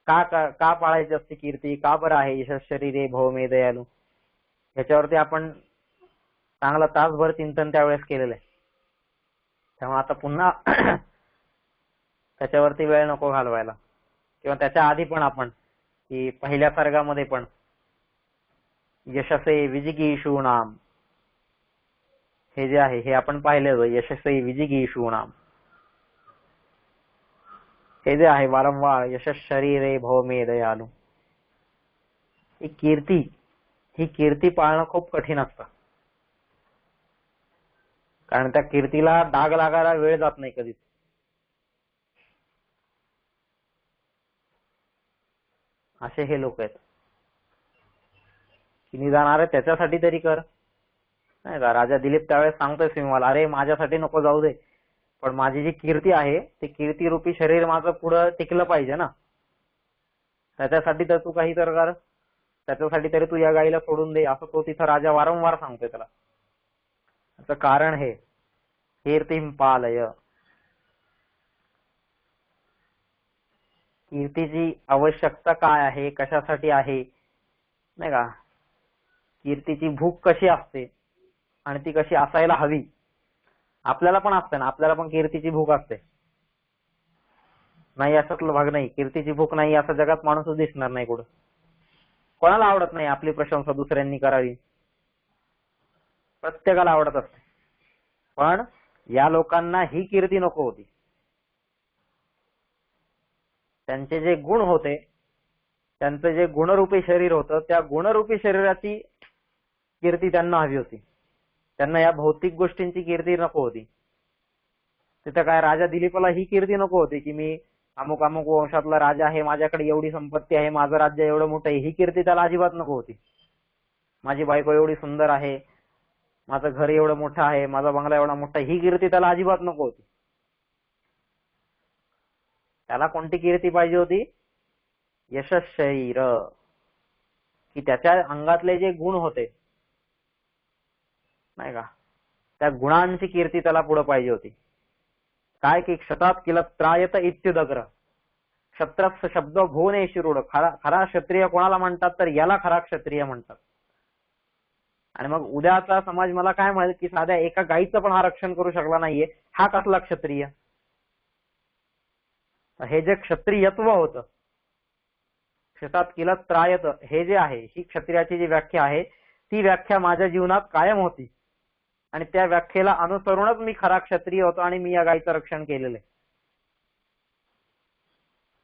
का पाळायची असते कीर्ती? का बरं आहे यशः शरीरे भवमे दयालू? याच्यावरती आपण चांगला तासभर चिंतन त्यावेळेस केलेलं आहे. त्यामुळे आता पुन्हा त्याच्यावरती वेळ नको घालवायला. किंवा त्याच्या आधी पण आपण की पहिल्या सर्गामध्ये पण यशसे विजिगीषु नाम, हे जे आहे हे आपण पाहिलेलं. यशसे विजिगीषु नाम हे जे आहे वारंवार यशः शरीरे भवमे दयालू. ही कीर्ती पाळणं खूप कठीण असतं. कारण त्या कीर्तीला डाग लागायला वेळ जात नाही कधीच. असे हे लोक आहेत की निदान अरे त्याच्यासाठी तरी कर, नाही का. राजा दिलीप त्यावेळेस सांगतोय सिंहाला, अरे माझ्यासाठी नको जाऊ दे, पण माझी जी कीर्ती आहे ते कीर्ती रूपी शरीर माझं पुढं टिकलं पाहिजे ना. त्याच्यासाठी तर तू काही तर कर, त्याच्यासाठी तरी तू या गाईला सोडून दे, असं तो तिथं राजा वारंवार सांगतोय त्याला. त्याचं कारण हे कीर्तिम पालय. कीर्तीची आवश्यकता काय आहे, कशासाठी आहे, नाही का? कीर्तीची भूक कशी असते आणि ती कशी असायला हवी. आपल्याला पण असते ना, आपल्याला पण कीर्तीची भूक असते. नाही अशातला भाग नाही. कीर्तीची भूक नाही असं जगात माणूसच दिसणार नाही कुठं. कोणाला आवडत नाही आपली प्रशंसा दुसऱ्यांनी करावी? प्रत्येकाला आवडत असते. पण या लोकांना ही कीर्ती नको होती. त्यांचे जे गुण होते, त्यांचं जे गुणरूपी शरीर होतं, त्या गुणरूपी शरीराची कीर्ती त्यांना हवी होती. त्यांना या भौतिक गोष्टींची कीर्ती नको होती. तिथं काय राजा दिलीपला ही कीर्ती नको होती की मी अमुक अमुक वंशातला राजा आहे, माझ्याकडे एवढी संपत्ती आहे, माझं राज्य एवढं मोठं आहे, ही कीर्ती त्याला अजिबात नको होती. माझी बायको एवढी सुंदर आहे, माझं घर एवढं मोठं आहे, माझा बंगला एवढा मोठा आहे, ही कीर्ती त्याला अजिबात नको होती. त्याला कोणती कीर्ती पाहिजे होती? यशशरीर, की त्याच्या अंगातले जे गुण होते, नाही का, त्या गुणांची कीर्ती त्याला पुढे पाहिजे होती. काय की क्षतात किल त्रायत इत्युदग्र, क्षत्रस्थ शब्द भुवने शिरूढ. खरा क्षत्रिय कोणाला म्हणतात? तर याला खरा क्षत्रिय म्हणतात. आणि मग उद्याचा समाज मला काय म्हणेल की साध्या एका गाईचं पण हा रक्षण करू शकला नाहीये, हा कसला क्षत्रिय? हे जे क्षत्रियत्व होतं, क्षतात किल त्रायत, हे जे आहे, ही क्षत्रियाची जी व्याख्या आहे, ती व्याख्या माझ्या जीवनात कायम होती आणि त्या व्याख्येला अनुसरूनच मी खरा क्षत्रिय होतो आणि मी या गाईचं रक्षण केलेलं आहे.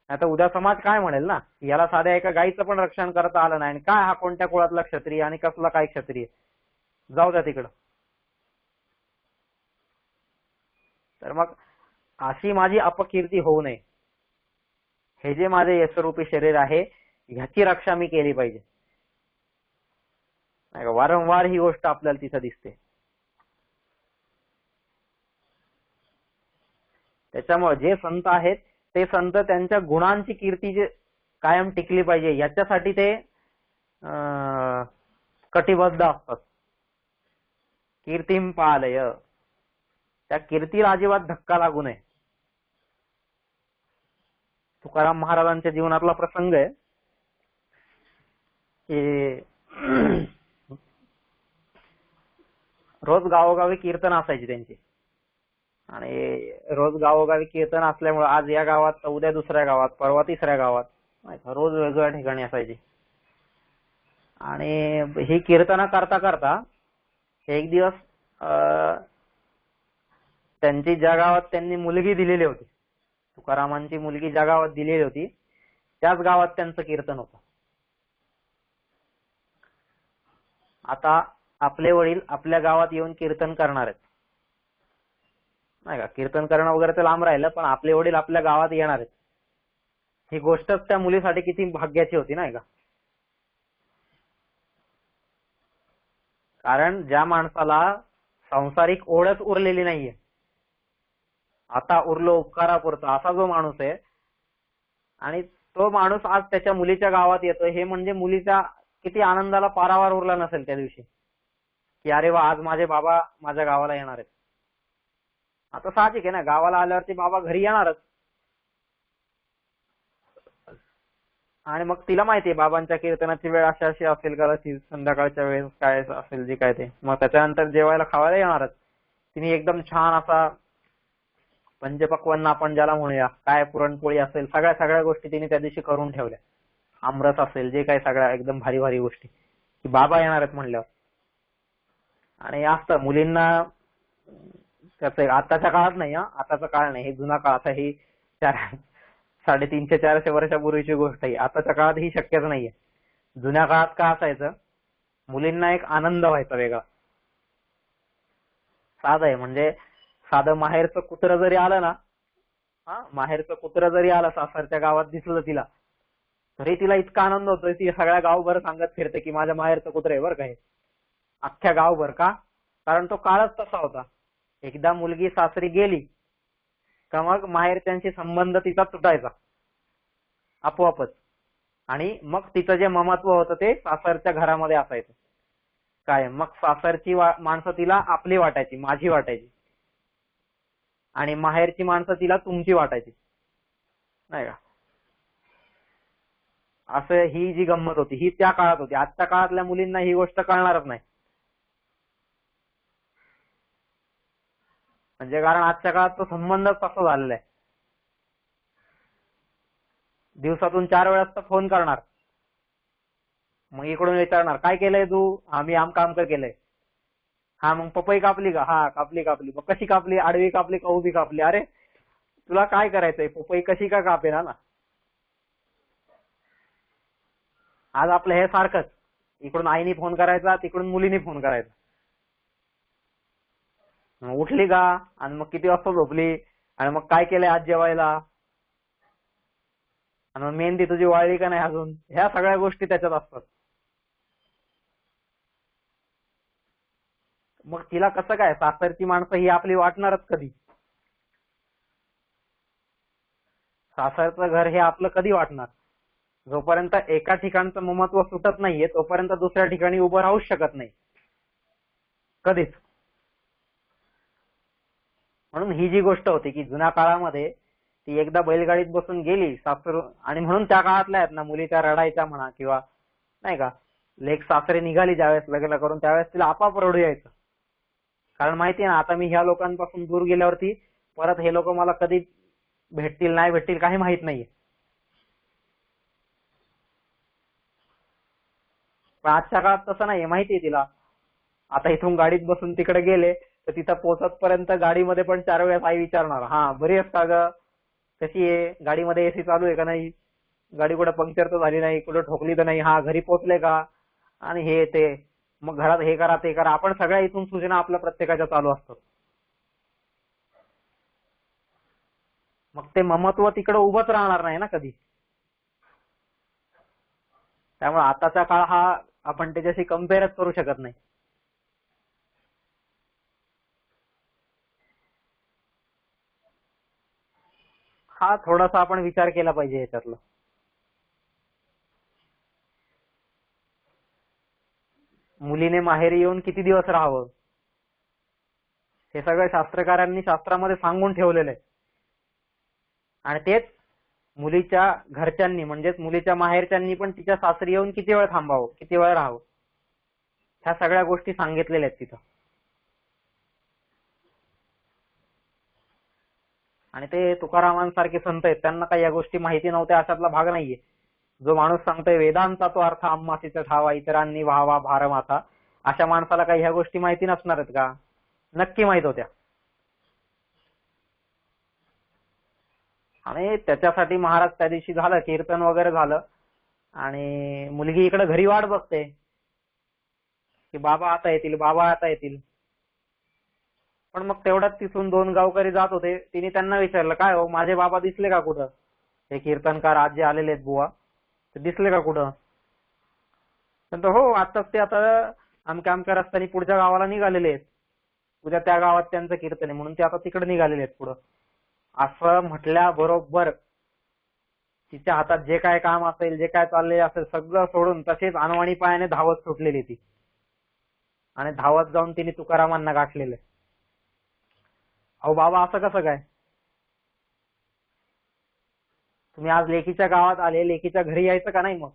आता उद्या समाज काय म्हणेल ना, याला साध्या एका गाईचं पण रक्षण करता आलं नाही, काय हा कोणत्या कुळातला क्षत्रिय आणि कसला काय क्षत्रिय? जाऊ द्या तिकडं. तर मग अशी माझी अपकीर्ती होऊ नये, हे जे माझे यशरूपी शरीर आहे, ह्याची रक्षा मी केली पाहिजे. नाही का, वारंवार ही गोष्ट आपल्याला तिथं दिसते. त्याच्यामुळे जे संत आहेत ते संत त्यांच्या गुणांची कीर्ती जे कायम टिकली पाहिजे याच्यासाठी ते कटिबद्ध असतात. कीर्तिम पालय, त्या कीर्तीला अजिबात धक्का लागू नये. तुकाराम महाराजांच्या जीवनातला प्रसंग आहे की रोज गावोगावी कीर्तन असायची त्यांची, आणि रोज गावोगावी कीर्तन असल्यामुळे आज या गावात तर उद्या दुसऱ्या गावात, परवा तिसऱ्या गावात, रोज वेगवेगळ्या ठिकाणी असायची. आणि ही कीर्तन करता करता एक दिवस त्यांची ज्या गावात त्यांनी मुलगी दिलेली होती, तुकारामांची मुलगी ज्या गावात दिलेली होती, त्याच गावात त्यांचं कीर्तन होतं. आता आपले वडील आपल्या गावात येऊन कीर्तन करणार आहेत, नाही का, कीर्तन करणं वगैरे तर लांब राहिलं, पण आपले वडील आपल्या गावात येणार आहेत, ही गोष्टच त्या मुलीसाठी किती भाग्याची होती, नाही का? कारण ज्या माणसाला सांसारिक ओढच उरलेली नाहीये, आता उरलो उपकारापुरतं, असा जो माणूस आहे, आणि तो माणूस आज त्याच्या मुलीच्या गावात येतोय, हे म्हणजे मुलीच्या किती आनंदाला पारावार उरला नसेल त्या दिवशी, की अरे वा, आज माझे बाबा माझ्या गावाला येणार आहेत. आता साहजिक आहे ना, गावाला आल्यावरती बाबा घरी येणारच. आणि मग तिला माहितीये बाबांच्या कीर्तनाची वेळ अशी अशी असेल, कदाचित संध्याकाळच्या वेळेस काय असेल जे काय ते, मग त्याच्यानंतर जेवायला खावायला येणारच. तिने एकदम छान असा पंचपक्वान्न आपण ज्याला म्हणूया, काय पुरणपोळी असेल, सगळ्या गोष्टी तिने त्या दिवशी करून ठेवल्या. आमरस असेल, जे काय सगळ्या एकदम भारी भारी गोष्टी, की बाबा येणार आहेत म्हणल्यावर. आणि असतं मुलींना त्याचं, आताच्या काळात नाही, आताचा काळ नाही, हे जुना काळ, आता ही 350-400 वर्षापूर्वीची गोष्ट आहे. आताच्या काळात ही शक्यच नाहीये. जुन्या काळात काय असायचं, मुलींना एक आनंद व्हायचा वेगळा. साधं आहे, म्हणजे साधं माहेरचं कुत्रं जरी आलं ना, माहेरचं कुत्रं जरी आलं, सासरच्या गावात दिसलं तिला, तरी तिला इतका आनंद होतोय, ती सगळ्या गावभर सांगत फिरते की माझ्या माहेरचं कुत्रं आहे बरं का हे, अख्ख्या गावभर. का? कारण तो काळच तसा होता. एकदा मुलगी सासरी गेली का मग माहेरच्यांशी संबंध तिचा तुटायचा आपोआपच. आणि मग तिचं जे ममत्व होतं ते सासरच्या घरामध्ये असायचं काय. मग सासरची माणसं तिला आपली वाटायची, माझी वाटायची, आणि माहेरची माणसं तिला तुमची वाटायची, नाही का. असं ही जी गंमत होती ही त्या काळात होती. आजच्या काळातल्या मुलींना ही गोष्ट कळणारच नाही. म्हणजे कारण आजच्या काळात तो संबंधच तसा झालेला आहे. दिवसातून 4 वेळाच तर फोन करणार, मग इकडून विचारणार काय केलंय तू, आम्ही काम केलंय. हा मग पपई कापली का, हा कापली. मग कशी कापली, आडवी कापली का उभी कापली. अरे तुला काय करायचंय, पपई कशी का कापेना ना. आज आपलं हे सारखंच, इकडून आईनी फोन करायचा, तिकडून मुलीनी फोन करायचा. मग उठली का, आणि मग किती वाजता झोपली, आणि मग काय केलंय आज जेवायला, आणि मग मेहंदी तुझी वाळली का नाही अजून, ह्या सगळ्या गोष्टी त्याच्यात असतात. मग तिला कसं काय, सासरची माणसं ही आपली वाटणारच कधी. सासरचं घर हे आपलं कधी वाटणार. जोपर्यंत एका ठिकाणचं ममत्व सुटत नाहीये तोपर्यंत दुसऱ्या ठिकाणी उभं राहूच शकत नाही कधीच. म्हणून ही जी गोष्ट होती की जुन्या काळामध्ये ती एकदा बैलगाडीत बसून गेली सासर, आणि म्हणून त्या काळातल्या आहेत ना मुली त्या रडायच्या म्हणा, किंवा नाही का, लेक सासरे निघाली ज्यावेळेस लग्न करून त्यावेळेस तिला आपाप रडू यायचं. कारण माहिती ना आता मी ह्या लोकांपासून दूर गेल्यावरती परत हे लोक मला कधी भेटतील नाही भेटतील काही माहित नाहीये. पण आजच्या काळात तसं नाहीये, माहितीये तिला. आता इथून गाडीत बसून तिकडे गेले तर तिथं पोहोचत पर्यंत गाडीमध्ये पण 4 वेळेस आई विचारणार, हा बरी आहेस का ग, कशी आहे, गाडीमध्ये एसी चालू आहे का नाही, गाडी कुठे पंक्चर तर झाली नाही, कुठे ठोकली तर नाही, हा घरी पोहोचले का, आणि हे ते. मग घरात हे करा ते करा, आपण सगळ्या इथून सूचना आपल्या प्रत्येकाच्या चालू असतात. मग ते ममत्व तिकडे उभंच राहणार नाही ना कधी. त्यामुळे आताचा काळ हा आपण त्याच्याशी कम्पेअरच करू शकत नाही. हा थोडासा आपण विचार केला पाहिजे याच्यातला. मुलीने माहेरी येऊन किती दिवस राहावं हे सगळं शास्त्रकारांनी शास्त्रामध्ये सांगून ठेवलेलं आहे. आणि तेच मुलीच्या घरच्यांनी म्हणजेच मुलीच्या माहेरच्यांनी पण तिच्या सासरी येऊन किती वेळ थांबावं, किती वेळ राहावं, ह्या सगळ्या गोष्टी सांगितलेल्या आहेत तिथं. आणि ते तुकारामांसारखे संत आहेत त्यांना काही या गोष्टी माहिती नव्हत्या अशातला भाग नाहीये. जो माणूस सांगतोय वेदांचा तो अर्थ आम्हासीचा ठावा इतरांनी व्हावा भारमाथा, अशा माणसाला काही ह्या गोष्टी माहिती नसणार आहेत का? नक्की माहित होत्या. आणि त्याच्यासाठी महाराज त्या दिवशी झालं कीर्तन वगैरे झालं आणि मुलगी इकडे घरी वाट बघते की बाबा आता येतील, बाबा आता येतील. पण मग तेवढ्यात तिथून 2 गावकरी जात होते. तिने त्यांना विचारलं, काय हो माझे बाबा दिसले का कुठं, हे कीर्तनकार आज जे आलेले आहेत बुवा ते दिसले का कुठं. तर हो आताच ते आता अमक्या अमक्या रस्त्याने पुढच्या गावाला निघालेले आहेत, उद्या त्या गावात त्यांचं कीर्तन आहे म्हणून ते आता तिकडे निघालेले आहेत पुढं. असं म्हटल्याबरोबर तिच्या हातात जे काय काम असेल, जे काय चालले असेल सगळं सोडून तसेच अनवाणी पायाने धावत सुटलेली ती, आणि धावत जाऊन तिने तुकारामांना गाठलेलं. अहो बाबा असं कसं काय, तुम्ही आज लेकीच्या गावात आले, लेकीच्या घरी यायचं का नाही, मग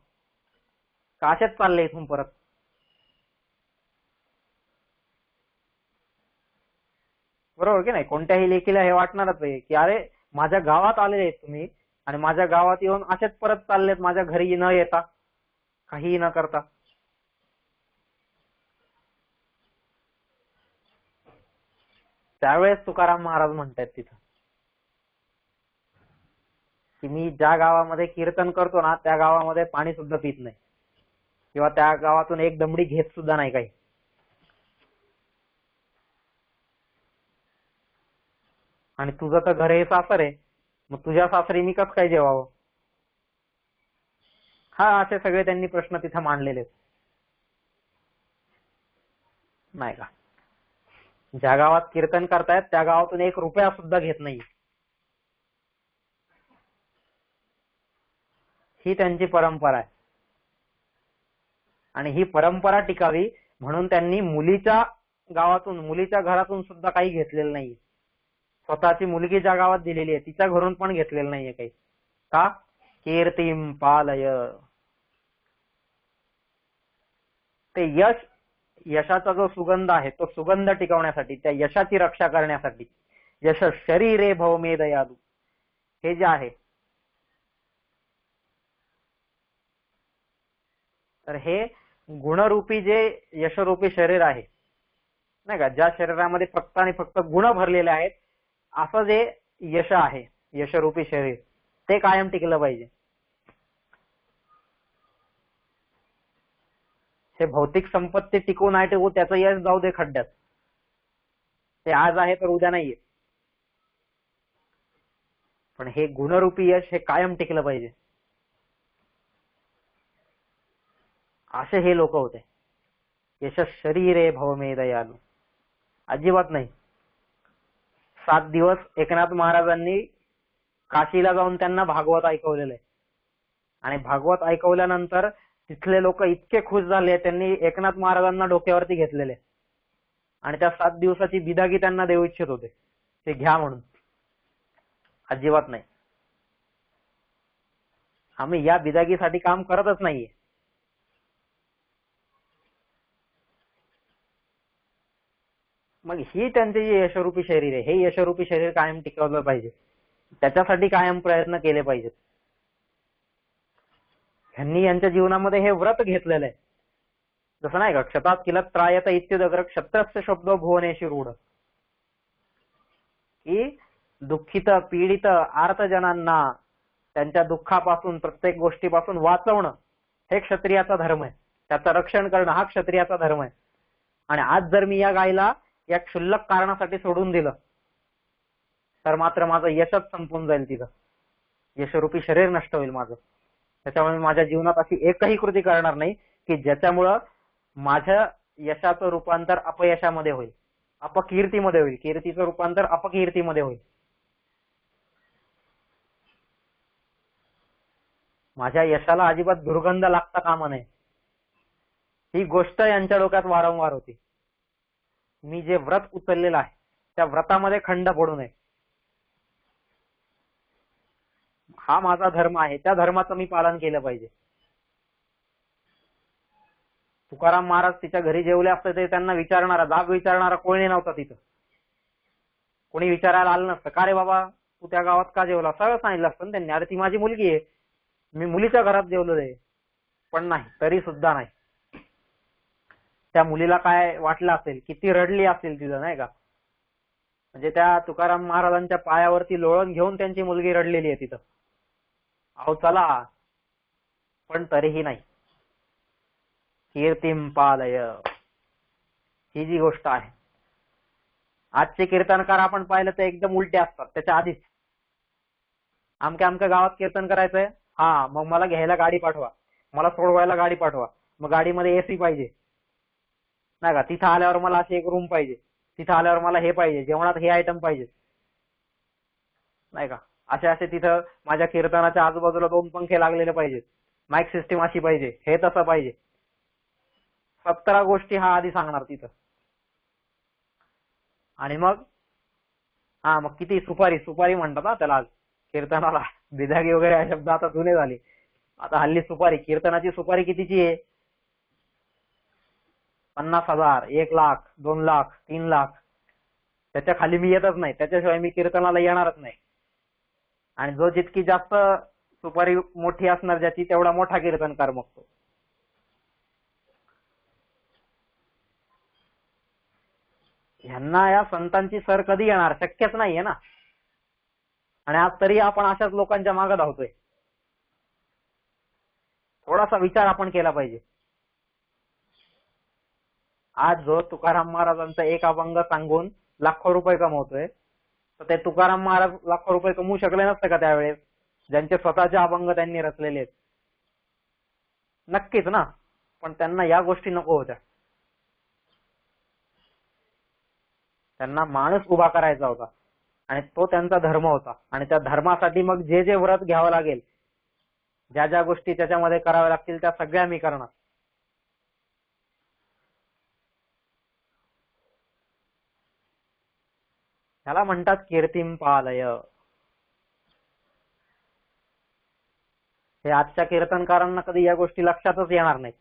का असेच चालले इथून परत. बरोबर की नाही. कोणत्याही लेकीला हे वाटणारच आहे की अरे माझ्या गावात आलेले आहेत तुम्ही आणि माझ्या गावात येऊन असेच परत चाललेत माझ्या घरी न येता, काहीही न करता. त्यावेळेस तुकाराम महाराज म्हणतायत तिथं की मी ज्या गावामध्ये कीर्तन करतो ना त्या गावामध्ये पाणी सुद्धा पित नाही, किंवा त्या गावातून एक दमडी घेत सुद्धा नाही काही. आणि तुझं तर घर हे सासर आहे, मग तुझ्या सासरी मी कसं काय जेवावं. हा असे सगळे त्यांनी प्रश्न तिथे मांडलेले आहेत, नाही का. ज्या गावात कीर्तन करतायत त्या गावातून 1 रुपया सुद्धा घेत नाही. ही त्यांची परंपरा आहे. आणि ही परंपरा टिकावी म्हणून त्यांनी मुलीच्या गावातून, मुलीच्या घरातून सुद्धा काही घेतलेलं नाही. स्वतःची मुलगी ज्या गावात दिलेली आहे तिच्या घरून पण घेतलेलं नाहीये काही. का? कीर्तिम पालय. ते यशाचा जो सुगंध आहे तो सुगंध टिकवण्यासाठी, त्या यशाची रक्षा करण्यासाठी, यश शरीरे भवमे दयालू हे जे आहे, तर हे गुणरूपी जे यशरूपी शरीर आहे नाही का, ज्या शरीरामध्ये फक्त आणि फक्त गुण भरलेले आहेत, असं जे यश आहे, यशरूपी शरीर, ते कायम टिकलं पाहिजे. हे भौतिक संपत्ती टिकू नाही टिकू त्याचं यश जाऊ दे खड्ड्यात, ते आज आहे तर उद्या नाहीये, पण हे गुणरूपी यश हे कायम टिकलं पाहिजे. असे हे लोक होते. यश शरीरे भवमे दयालू. अजिबात नाही. 7 दिवस एकनाथ महाराजांनी काशीला जाऊन त्यांना भागवत ऐकवलेलं आहे. आणि भागवत ऐकवल्यानंतर तिथले लोक इतके खुश झाले, त्यांनी एकनाथ महाराजांना डोक्यावरती घेतलेले आणि त्या 7 दिवसाची बिदागी त्यांना देऊ इच्छित होते, ते घ्या म्हणून. अजिबात नाही. आम्ही या बिदागीसाठी काम करतच नाहीये. मग ही त्यांचे जे यशरूपी शरीर आहे, हे यशरूपी शरीर कायम टिकवलं पाहिजे, त्याच्यासाठी कायम प्रयत्न केले पाहिजेत. ह्यांनी यांच्या जीवनामध्ये हे व्रत घेतलेलं आहे. जसं नाही का, क्षतात किल त्रायत इत्युदग्र क्षत्रस्य शब्दो भुवनेशी रूढ, की दुःखित पीडित आर्तजनांना त्यांच्या दुःखापासून, प्रत्येक गोष्टीपासून वाचवणं हे क्षत्रियाचा धर्म आहे. त्याचं रक्षण करणं हा क्षत्रियाचा धर्म आहे. आणि आज जर मी या गायला या क्षुल्लक कारणासाठी सोडून दिलं तर मात्र माझं यशच संपून जाईल, तिथं यशरूपी शरीर नष्ट होईल माझं. त्याच्यामुळे माझ्या जीवनात अशी एकही कृती करणार नाही की ज्याच्यामुळं माझ्या यशाचं रूपांतर अपयशामध्ये होईल, अपकीर्तीमध्ये होईल, कीर्तीचं रूपांतर अपकीर्तीमध्ये होईल. माझ्या यशाला अजिबात दुर्गंध लागता कामा नये, ही गोष्ट यांच्या डोक्यात वारंवार होती. मी जे व्रत उचललेलं आहे त्या व्रतामध्ये खंड पडू नये, हा माझा धर्म आहे, त्या धर्माचं मी पालन केलं पाहिजे. तुकाराम महाराज तिच्या घरी जेवले असते ते त्यांना विचारणारा, जाब विचारणारा कोणी नव्हता तिथं. कोणी विचारायला आलं नसतं, का रे बाबा तू त्या गावात का जेवला, सगळं सांगितलं असतं त्यांनी. अरे ती माझी मुलगी आहे, मी मुलीच्या घरात जेवलेलो आहे. पण नाही, तरी सुद्धा नाही. त्या मुलीला काय वाटलं असेल, किती रडली असेल तिथं नाही का. म्हणजे त्या तुकाराम महाराजांच्या पायावरती लोळण घेऊन त्यांची मुलगी रडलेली आहे तिथं. अहो चला, पण तरीही नाही. कीर्तिम पालय, ही जी गोष्ट आहे. आजचे कीर्तनकार आपण पाहिलं तर एकदम उलटे असतात. त्याच्या आधीच आमक्या आमक्या गावात कीर्तन करायचंय, हा मग मला घ्यायला गाडी पाठवा, मला सोडवायला गाडी पाठवा, मग गाडीमध्ये एसी पाहिजे नाही का, तिथं आल्यावर मला अशी एक रूम पाहिजे, तिथं आल्यावर मला हे पाहिजे, जेवणात हे आयटम पाहिजे नाही का. असे तिथं माझ्या कीर्तनाच्या आजूबाजूला 2 पंखे लागलेले पाहिजेत, माईक सिस्टीम अशी पाहिजे, हे तसं पाहिजे. 17 गोष्टी हा आधी सांगणार तिथं. आणि मग मग किती सुपारी म्हणतात ना त्याला आज कीर्तनाला. बिदागी वगैरे हा शब्द आता जुने झाले. आता हल्ली सुपारी, कीर्तनाची सुपारी कितीची आहे? 50,000, 1,00,000, 2,00,000, 3,00,000. त्याच्या खाली मी येतच नाही, त्याच्याशिवाय मी कीर्तनाला येणारच नाही. आणि जो जितकी जास्त सुपारी मोठी असणार ज्याची, तेवढा मोठा कीर्तनकार मग तो. ह्यांना या संतांची सर कधी येणार, शक्यच नाहीये ना. आणि आज तरी आपण अशाच लोकांच्या मागे धावतोय. थोडासा विचार आपण केला पाहिजे. आज जो तुकाराम महाराजांचा एक अभंग सांगून लाखो रुपये कमवतोय, तर ते तुकाराम महाराज लाखो रुपये कमवू शकले नसते का त्यावेळेस, ज्यांचे स्वतःचे अभंग त्यांनी रचलेले आहेत? नक्कीच ना. पण त्यांना या गोष्टी नको होत्या. त्यांना माणूस उभा करायचा होता आणि तो त्यांचा धर्म होता. आणि त्या धर्मासाठी मग जे जे व्रत घ्यावं लागेल ज्या ज्या गोष्टी त्याच्यामध्ये कराव्या लागतील त्या सगळ्या मी करणार. त्याला म्हणतात कीर्तिम पालय. हे आजच्या कीर्तनकारांना कधी या गोष्टी लक्षातच येणार नाही.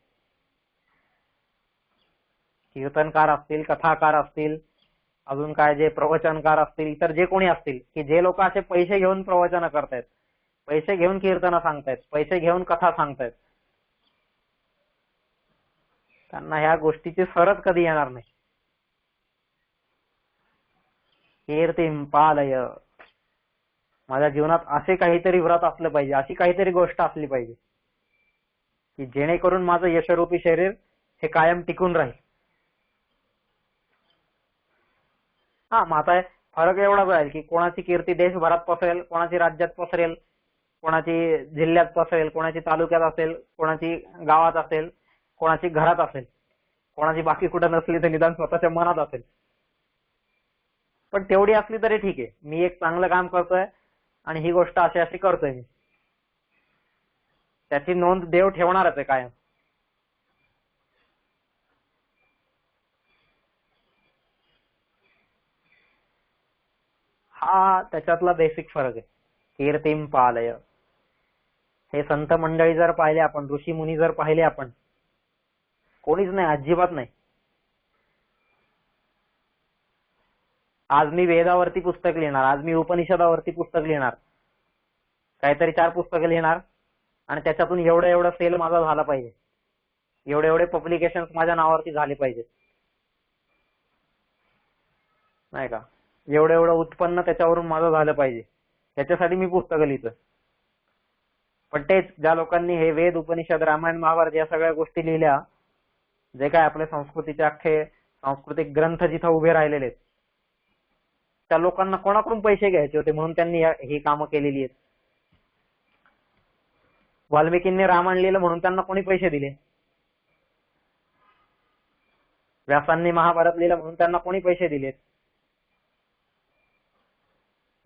कीर्तनकार असतील, कथाकार असतील, अजून काय जे प्रवचनकार असतील, इतर जे कोणी असतील की जे लोक असे पैसे घेऊन प्रवचन करतायत, पैसे घेऊन कीर्तन सांगतायत, पैसे घेऊन कथा सांगतायत, त्यांना ह्या गोष्टीची सरच कधी येणार नाही. कीर्तिम पालय. माझ्या जीवनात असे काहीतरी व्रत असलं पाहिजे, अशी काहीतरी गोष्ट असली पाहिजे की जेणेकरून माझं यशरूपी शरीर हे कायम टिकून राहील. हा, मग आता फरक एवढाच आहे की कोणाची कीर्ती देशभरात पसरेल, कोणाची राज्यात पसरेल, कोणाची जिल्ह्यात पसरेल, कोणाची तालुक्यात असेल, कोणाची गावात असेल, कोणाची घरात असेल, कोणाची बाकी कुठं नसली तर निदान स्वतःच्या मनात असेल. पण तेवढी असली तरी ठीक आहे. मी एक चांगलं काम करतोय आणि ही गोष्ट अशी अशी करतोय मी, त्याची नोंद देव ठेवणारच आहे कायम. हा त्याच्यातला बेसिक फरक आहे. कीर्तिम पालय. हे संत मंडळी जर पाहिले आपण, ऋषी मुनी जर पाहिले आपण, कोणीच नाही, अजिबात नाही. आज मी वेदावरती पुस्तक लिहिणार, आज मी उपनिषदावरती पुस्तक लिहिणार, काहीतरी 4 पुस्तकं लिहिणार आणि त्याच्यातून एवढं एवढं सेल माझा झाला पाहिजे, एवढे एवढे पब्लिकेशन्स माझ्या नावावरती झाले पाहिजे, नाही का, एवढं एवढं उत्पन्न त्याच्यावरून माझं झालं पाहिजे, त्याच्यासाठी मी पुस्तकं लिहितोय. पण तेच ज्या लोकांनी हे वेद, उपनिषद, रामायण, महाभारत या सगळ्या गोष्टी लिहिल्या, जे काय आपले संस्कृतीचे अख्खे सांस्कृतिक ग्रंथ जिथं उभे राहिलेले आहेत, त्या लोकांना कोणाकडून पैसे घ्यायचे होते म्हणून त्यांनी ही कामं केलेली आहेत. वाल्मिकींनी रामायण लिहिलं म्हणून त्यांना कोणी पैसे दिले? व्यासांनी महाभारत लिहिलं म्हणून त्यांना कोणी पैसे दिलेत?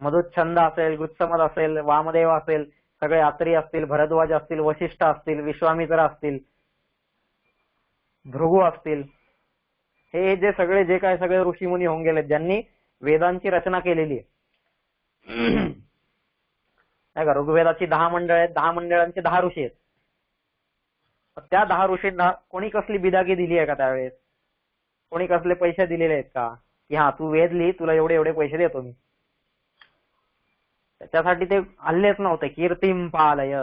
मधुच्छंद असेल, गुत्समद असेल, वामदेव असेल, सगळे आत्री असतील, भरद्वाज असतील, वशिष्ठ असतील, विश्वामित्र असतील, भृगू असतील, हे जे सगळे जे काय सगळे ऋषीमुनी होऊन गेलेत, ज्यांनी वेदांची रचना केलेली आहे. नाही का, ऋग्वेदाची 10 मंडळ आहेत, 10 मंडळांचे 10 ऋषी आहेत. त्या 10 ऋषींना कोणी कसली बिदागी दिली आहे का त्यावेळेस? कोणी कसले पैसे दिलेले आहेत का की हा तू वेद लिही, तुला एवढे एवढे पैसे देतो मी? त्याच्यासाठी ते हल्लेच नव्हते. कीर्तिम पालय.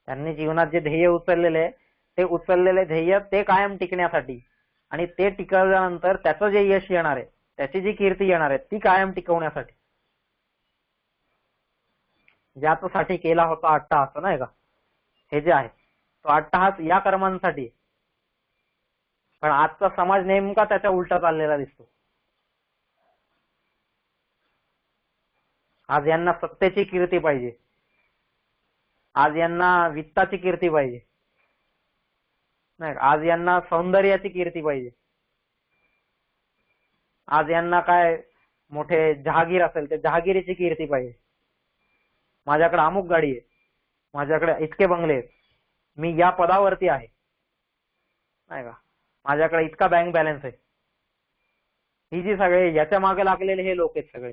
त्यांनी जीवनात जे ध्येय उचललेले, ते उचललेले ध्येय ते कायम टिकण्यासाठी, आणि ते टिकवल्यानंतर त्याचं जे यश येणार आहे, त्याची जी कीर्ती येणार आहे, ती कायम टिकवण्यासाठी, ज्याच्यासाठी केला होता अट्टहास, नाही का, हे जे आहे तो अट्टहास या कर्मांसाठी. पण आजचा समाज नेमका त्याच्या उलटा चाललेला दिसतो. आज यांना सत्तेची कीर्ती पाहिजे, आज यांना वित्ताची कीर्ती पाहिजे, नाही, आज यांना सौंदर्याची कीर्ती पाहिजे, आज यांना काय मोठे जहागीर असेल ते जहागिरीची कीर्ती पाहिजे. माझ्याकडे अमुक गाडी आहे, माझ्याकडे इतके बंगले आहेत, मी या पदावरती आहे, नाही का, माझ्याकडे इतका बँक बॅलन्स आहे. ही जी सगळे याच्या मागे लागलेले हे लोक आहेत सगळे.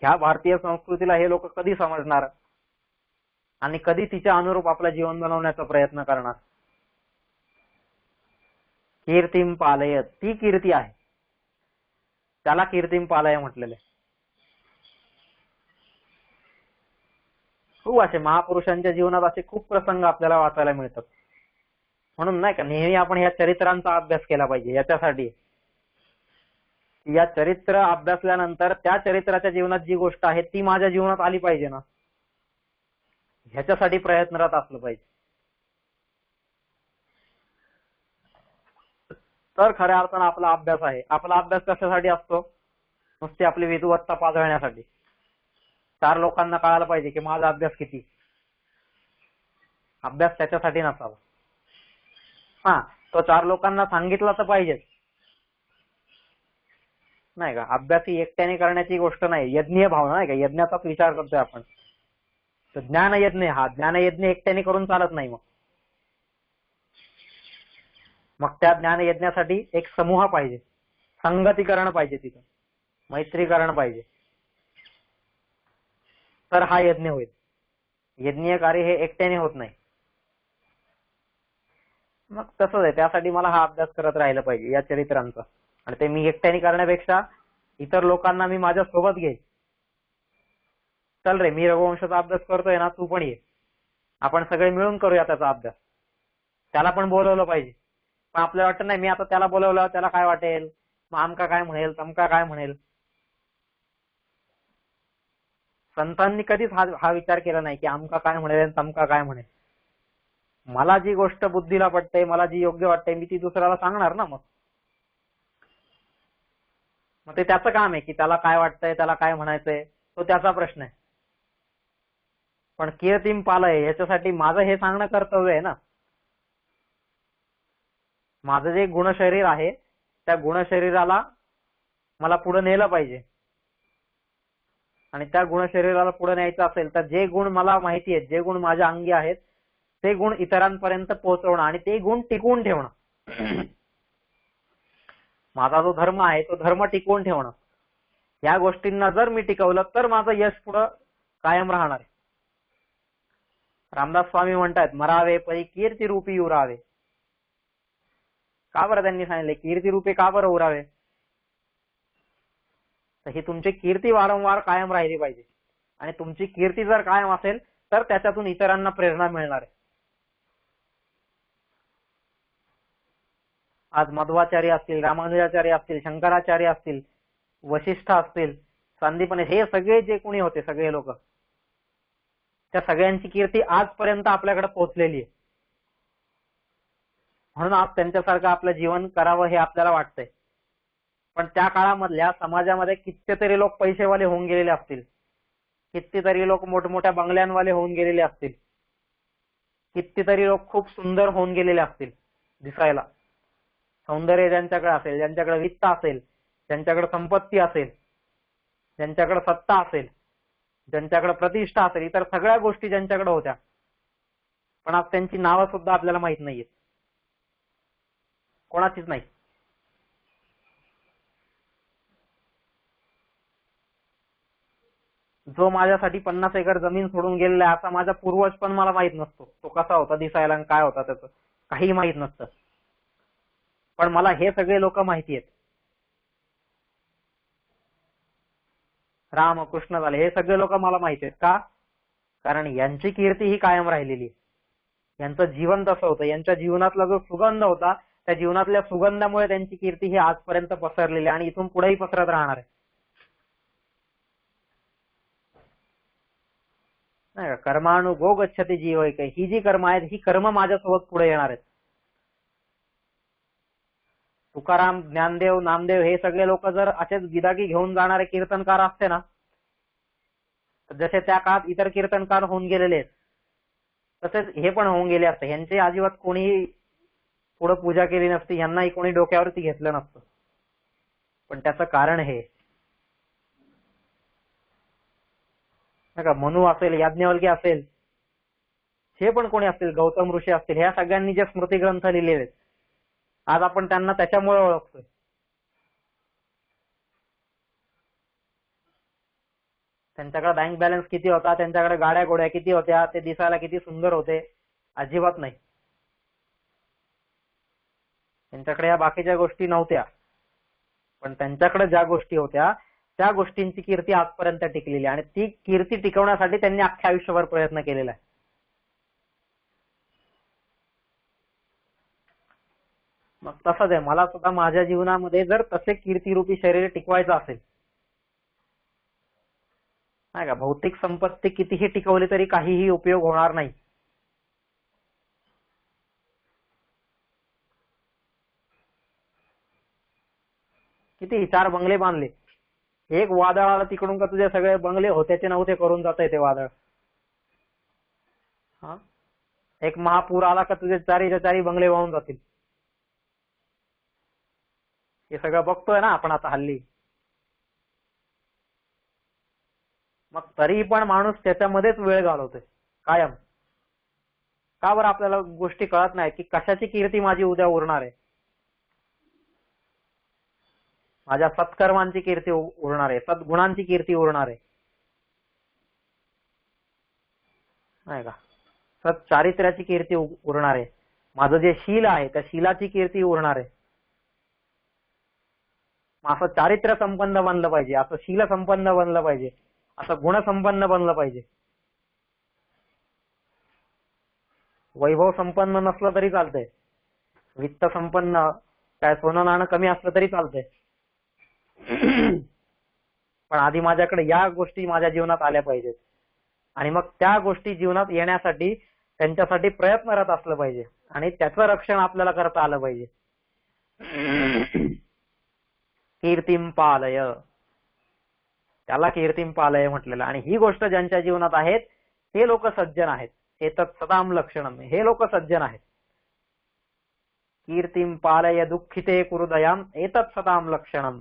ह्या भारतीय संस्कृतीला हे लोक कधी समजणार आणि कधी तिच्या अनुरूप आपलं जीवन बनवण्याचा प्रयत्न करणार? कीर्तिम पालय, ती कीर्ती आहे, त्याला कीर्तिम पालय म्हटलेलं आहे. खूप असे महापुरुषांच्या जीवनात असे खूप प्रसंग आपल्याला वाचायला मिळतात. म्हणून नाही का, नेहमी आपण या चरित्रांचा अभ्यास केला पाहिजे. याच्यासाठी या चरित्र अभ्यासल्यानंतर त्या चरित्राच्या जीवनात जी गोष्ट आहे ती माझ्या जीवनात आली पाहिजे ना, ह्याच्यासाठी प्रयत्नरत असलं पाहिजे. तर खऱ्या अर्थानं आपला अभ्यास आहे. आपला अभ्यास कशासाठी असतो? नुसती आपली विद्वत्ता पाजळण्यासाठी. 4 लोकांना कळायला पाहिजे की माझा अभ्यास किती. अभ्यास त्याच्यासाठी नसावा. हा, तो 4 लोकांना सांगितला तर पाहिजे, नाही का. अभ्यास ही एकट्याने करण्याची गोष्ट नाही, यज्ञीय भावना नाही का, यज्ञाचाच विचार करतोय आपण. तर ज्ञानयज्ञ, हा ज्ञानयज्ञ एकट्याने करून चालत नाही. मग त्या ज्ञानयज्ञासाठी एक समूह पाहिजे, संगतीकरण पाहिजे, तिथं मैत्रीकरण पाहिजे, तर हा यज्ञ होईल. यज्ञीय कार्य हे एकट्याने होत नाही. मग तसंच आहे, त्यासाठी मला हा अभ्यास करत राहिला पाहिजे या चरित्रांचा. आणि ते मी एकट्याने करण्यापेक्षा इतर लोकांना मी माझ्या सोबत घेईन. चल रे, मी रघुवंशाचा अभ्यास करतोय ना, तू पण ये, आपण सगळे मिळून करूया त्याचा अभ्यास. त्याला पण बोलवलं पाहिजे. पण आपल्याला वाटतं नाही, मी आता त्याला बोलवलं, त्याला काय वाटेल, मग आमका काय म्हणेल, तमका काय म्हणेल. संतांनी कधीच हा विचार केला नाही की आमका काय म्हणेल तमका काय म्हणेल. मला जी गोष्ट बुद्धीला पटते, मला जी योग्य वाटते, मी ती दुसऱ्याला सांगणार ना. मग ते त्याचं काम आहे की त्याला काय वाटतंय, त्याला काय म्हणायचंय, तो त्याचा प्रश्न आहे. पण कीर्तीम पालय, याच्यासाठी माझं हे सांगणं कर्तव्य आहे ना. माझं जे गुणशरीर आहे, त्या गुणशरीराला मला पुढे नेलं पाहिजे. आणि त्या गुणशरीराला पुढे न्यायचं असेल तर जे गुण मला माहिती आहेत, जे गुण माझ्या अंगी आहेत, ते गुण इतरांपर्यंत पोहोचवणं आणि ते गुण टिकवून ठेवणं. माझा जो धर्म आहे तो धर्म टिकवून ठेवणं. या गोष्टींना जर मी टिकवलं तर माझं यश पुढं कायम राहणार आहे. रामदास स्वामी म्हणतात, मरावे परी कीर्ती रूपी उरावे. का बरं त्यांनी सांगितले कीर्ती रूपे का बरं उरावे? तर ही तुमची कीर्ती वारंवार कायम राहिली पाहिजे. आणि तुमची कीर्ती जर कायम असेल तर त्याच्यातून इतरांना प्रेरणा मिळणार आहे. आज मध्वाचार्य असतील, रामानुजाचार्य असतील, शंकराचार्य असतील, वशिष्ठ असतील, सांदीपनी, हे सगळे जे कोणी होते, सगळे लोक, त्या सगळ्यांची कीर्ती आजपर्यंत आपल्याकडे पोहोचलेली आहे. म्हणून आज त्यांच्यासारखं आपलं जीवन करावं हे आपल्याला वाटतंय. पण त्या काळामधल्या समाजामध्ये कितीतरी लोक पैसेवाले होऊन गेलेले असतील, कितीतरी लोक मोठमोठ्या बंगल्यांवाले होऊन गेलेले असतील, कितीतरी लोक खूप सुंदर होऊन गेलेले असतील दिसायला. सौंदर्य ज्यांच्याकडे असेल, ज्यांच्याकडे वित्त असेल, ज्यांच्याकडे संपत्ती असेल, ज्यांच्याकडे सत्ता असेल, ज्यांच्याकडे प्रतिष्ठा असेल, इतर सगळ्या गोष्टी ज्यांच्याकडे होत्या, पण आज त्यांची नावं सुद्धा आपल्याला माहित नाहीयेत, कोणाचीच नाही. जो माझ्यासाठी 50 एकर जमीन सोडून गेलेला आहे असा माझा पूर्वज पण मला माहित नसतो. तो कसा होता दिसायला आणि काय होता त्याचं काही माहित नसतं. पण मला हे सगळे लोक माहिती आहेत. राम कृष्ण झाले, हे सगळे लोक मला माहिती आहेत. का? कारण यांची कीर्ती ही कायम राहिलेली. यांचं जीवन तसं होतं, यांच्या जीवनातला जो सुगंध होता, त्या जीवनातल्या सुगंधामुळे त्यांची कीर्ती ही आजपर्यंत पसरलेली आणि इथून पुढेही पसरत राहणार आहे. नाही का, कर्मानुगो गच्छति जीवैक, ही जी कर्म आहेत ही कर्म माझ्यासोबत पुढे येणार आहेत. तुकाराम, ज्ञानदेव, नामदेव हे सगळे लोक जर असेच गिदागी घेऊन जाणारे कीर्तनकार असते ना, जसे त्या काळात इतर कीर्तनकार होऊन गेलेले आहेत, तसेच हे पण होऊन गेले असते. यांची अजिबात कोणी पुढे पूजा केली नसती, यांनाही कोणी डोक्यावरती घेतलं नसतं. पण त्याचं कारण हे नाही का, मनु असेल, याज्ञवल्क्य असेल, हे पण कोणी असतील, गौतम ऋषी असतील, ह्या सगळ्यांनी जे स्मृती ग्रंथ लिहिलेले आहेत, आज आपण त्यांना त्याच्यामुळे ओळखतोय. त्यांच्याकडे बँक बॅलन्स किती होता, त्यांच्याकडे गाड्या घोड्या किती होत्या, ते दिसायला किती सुंदर होते? अजिबात नाही. त्यांच्याकडे या बाकीच्या गोष्टी नव्हत्या. पण त्यांच्याकडे ज्या गोष्टी होत्या त्या गोष्टींची कीर्ती आजपर्यंत टिकलेली आणि ती कीर्ती टिकवण्यासाठी त्यांनी अख्ख्या आयुष्यभर प्रयत्न केलेला आहे. मग तसंच आहे, मला सुद्धा माझ्या जीवनामध्ये जर तसे कीर्तिरूपी शरीर टिकवायचं असेल, नाही का, भौतिक संपत्ती कितीही टिकवली तरी काहीही उपयोग होणार नाही. किती 4 बंगले बांधले, एक वादळ आलं तिकडून का तुझे सगळे बंगले होत्याचे नव्हते करून जाते ते वादळ. हा, एक महापूर आला का तुझे चारीच्या चारी बंगले वाहून जातील. हे सगळं बघतोय ना आपण आता हल्ली. मग तरीही पण माणूस त्याच्यामध्येच वेळ घालवतोय कायम. का बरं आपल्याला गोष्टी कळत नाही की कशाची कीर्ती माझी उद्या उरणार आहे? माझ्या सत्कर्मांची कीर्ती उरणार आहे, सद्गुणांची कीर्ती उरणार आहे, नाही का? सच्चारित्र्याची कीर्ती उरणार आहे, माझं जे शील आहे त्या शीलाची कीर्ती उरणार आहे. असं चारित्र्य संपन्न बनलं पाहिजे, असं शील संपन्न बनलं पाहिजे, असं गुण संपन्न बनलं पाहिजे. वैभव संपन्न नसलं तरी चालतंय, वित्त संपन्न, काय सोनं नाणं कमी असलं तरी चालतंय, पण आधी माझ्याकडे या गोष्टी माझ्या जीवनात आल्या पाहिजेत. आणि मग त्या गोष्टी जीवनात येण्यासाठी त्यांच्यासाठी प्रयत्नरत असलं पाहिजे आणि त्याचं रक्षण आपल्याला करता आलं पाहिजे. कीर्तिम पालय, त्याला कीर्तिम पालय म्हटलेलं. आणि ही गोष्ट ज्यांच्या जीवनात आहेत हे लोक सज्जन आहेत. एतत् सदाम लक्षणम, हे लोक सज्जन आहेत. कीर्तिम पालय दुःखिते कुरुदयाम एतत् सदाम लक्षणम,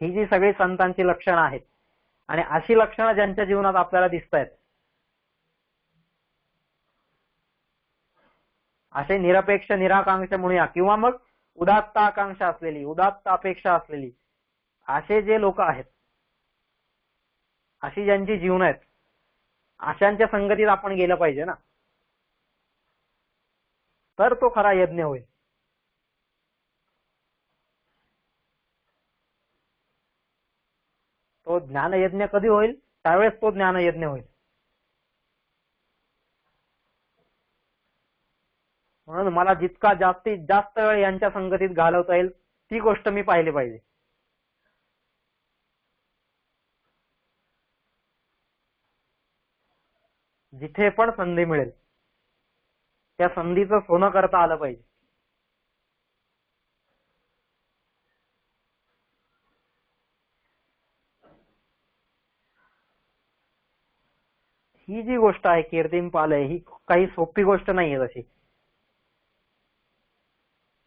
ही जी सगळी संतांची लक्षणं आहेत आणि अशी लक्षणं ज्यांच्या जीवनात आपल्याला दिसत आहेत, असे निरपेक्ष निराकांक्षा म्हणूया किंवा मग उदात्त आकांक्षा असलेली, उदात्त अपेक्षा असलेली असे जे लोक आहेत, अशी ज्यांची जीवन आहेत, अशांच्या संगतीत आपण गेलं पाहिजे ना, तर तो खरा यज्ञ होईल. तो ज्ञानयज्ञ कधी होईल? त्यावेळेस तो ज्ञानयज्ञ होईल. म्हणून मला जितका जास्तीत जास्त वेळ यांच्या संगतीत घालवता येईल ती गोष्ट मी पाहिली पाहिजे. जिथे पण संधी मिळेल त्या संधीचं सोनं करता आलं पाहिजे. ही जी गोष्ट आहे कीर्तिम पालय, ही काही सोपी गोष्ट नाहीये. तशी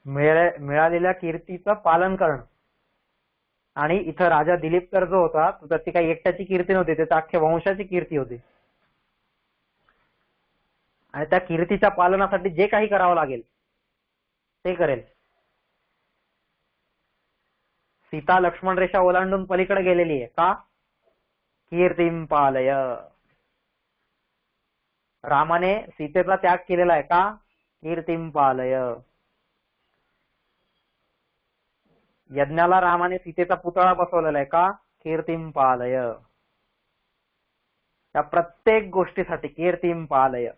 मिळालेल्या कीर्तीचं पालन करणं. आणि इथं राजा दिलीपकर जो होता त्याची काही एकट्याची कीर्ती नव्हती, त्याच्या अख्ख्या वंशाची कीर्ती होती. आणि त्या कीर्तीच्या पालनासाठी जे काही करावं लागेल ते करेल. सीता लक्ष्मण रेषा ओलांडून पलीकडे गेलेली आहे का? कीर्तिम पालय. रामाने सीतेचा त्याग केलेला आहे का? कीर्तिम पालय. यज्ञाला रामाने सीतेचा पुतळा बसवलेला आहे का? कीर्तिम पालय. त्या प्रत्येक गोष्टीसाठी कीर्तिम पालय.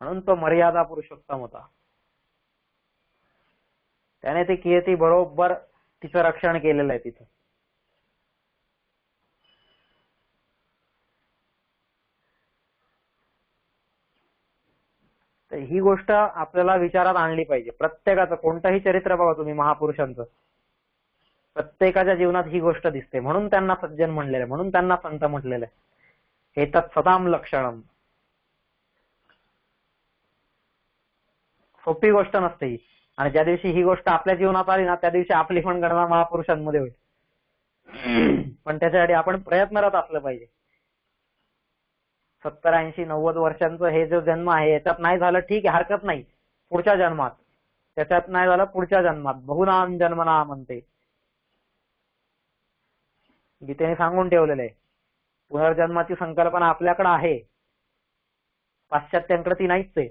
म्हणून तो मर्यादा पुरुषोत्तम होता. त्याने ती कीर्ती बरोबर तिचं रक्षण केलेलं आहे तिथं. तर ही गोष्ट आपल्याला विचारात आणली पाहिजे. प्रत्येकाचं कोणतंही चरित्र बघा तुम्ही महापुरुषांचं, प्रत्येकाच्या जीवनात ही गोष्ट दिसते. म्हणून त्यांना सज्जन म्हणलेलं आहे, म्हणून त्यांना संत म्हटलेलं आहे. एतत् सदाम लक्षणम. सोपी गोष्ट नसते ही. आणि ज्या दिवशी ही गोष्ट आपल्या जीवनात आली ना त्या दिवशी आपली पण गणना महापुरुषांमध्ये होईल. पण त्याच्यासाठी आपण प्रयत्नरत असलं पाहिजे. 70, 80, 90 वर्षांचं हे जो जन्म आहे याच्यात नाही झालं ठीक आहे, हरकत नाही, पुढच्या जन्मात. त्याच्यात नाही झालं पुढच्या जन्मात. बहुनाम जन्मना म्हणते गीतेने सांगून ठेवलेलं आहे. पुनर्जन्माची संकल्पना आपल्याकडे आहे, पाश्चात्यांकडे ती नाहीच आहे.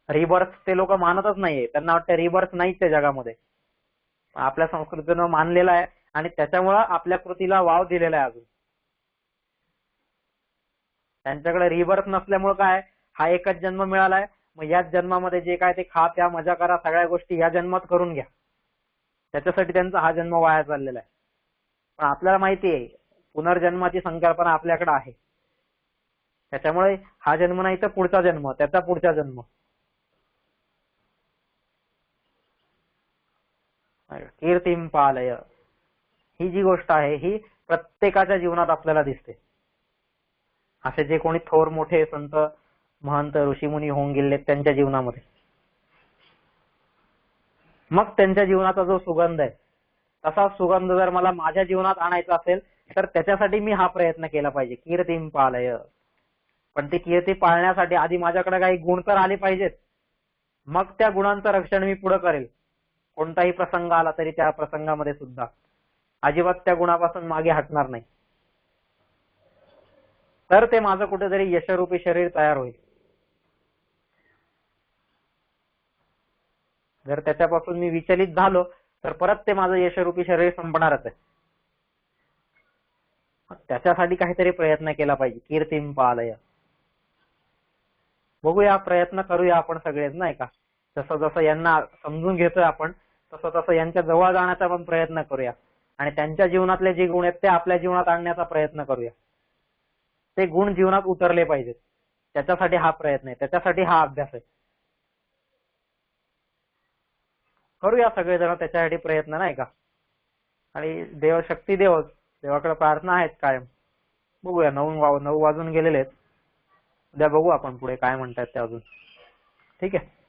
रिबर्थ ते लोक मानतच नाहीये, त्यांना वाटतं रिबर्थ नाहीच आहे जगामध्ये. आपल्या संस्कृतीनं मानलेला आहे आणि त्याच्यामुळं आपल्या कृतीला वाव दिलेला आहे. अजून त्यांच्याकडे रिबर्थ नसल्यामुळे काय, हा एकच जन्म मिळालाय, मग याच जन्मामध्ये जे काय ते खा प्या मजा करा, सगळ्या गोष्टी या जन्मात करून घ्या. त्याच्यासाठी त्यांचा हा जन्म वाया चाललेला आहे. पण आपल्याला माहिती आहे पुनर्जन्माची संकल्पना आपल्याकडे आहे. त्याच्यामुळे हा जन्म नाही तर पुढचा जन्म, त्याचा पुढचा जन्म. कीर्तिम पालय, ही जी गोष्ट आहे ही प्रत्येकाच्या जीवनात आपल्याला दिसते. असे जे कोणी थोर मोठे संत महंत ऋषीमुनी होऊन गेले त्यांच्या जीवनामध्ये मग त्यांच्या जीवनाचा जो सुगंध आहे तसा सुगंध जर मला माझ्या जीवनात आणायचा असेल तर त्याच्यासाठी मी हा प्रयत्न केला पाहिजे. कीर्तीम पालय. पण ती कीर्ती पाळण्यासाठी आधी माझ्याकडे काही गुण तर आले पाहिजेत. मग त्या गुणांचं रक्षण मी पुढे करेल. कोणताही प्रसंग आला तरी त्या प्रसंगामध्ये सुद्धा अजिबात त्या गुणापासून मागे हटणार नाही. तर ते माझं कुठेतरी यशरूपी शरीर तयार होईल. जर त्याच्यापासून मी विचलित झालो तर परत ते माझं यशरूपी शरीर संपणारच आहे. त्याच्यासाठी काहीतरी प्रयत्न केला पाहिजे. कीर्तीम पालय. बघूया, प्रयत्न करूया आपण सगळेच, नाही का. जसं जसं यांना समजून घेतोय आपण तसं तसं यांच्या जवळ जाण्याचा पण प्रयत्न करूया आणि त्यांच्या जीवनातले जे गुण आहेत ते आपल्या जीवनात आणण्याचा प्रयत्न करूया. ते गुण जीवनात उतरले पाहिजेत. त्याच्यासाठी हा प्रयत्न आहे, त्याच्यासाठी हा अभ्यास आहे. करूया सगळेजण त्याच्यासाठी प्रयत्न, नाही का. आणि देव शक्ती देवच, देवाकडे प्रार्थना आहेत कायम. बघूया, 9 वाजून गेलेले आहेत. उद्या बघू आपण पुढे काय म्हणतात ते अजून. ठीक आहे.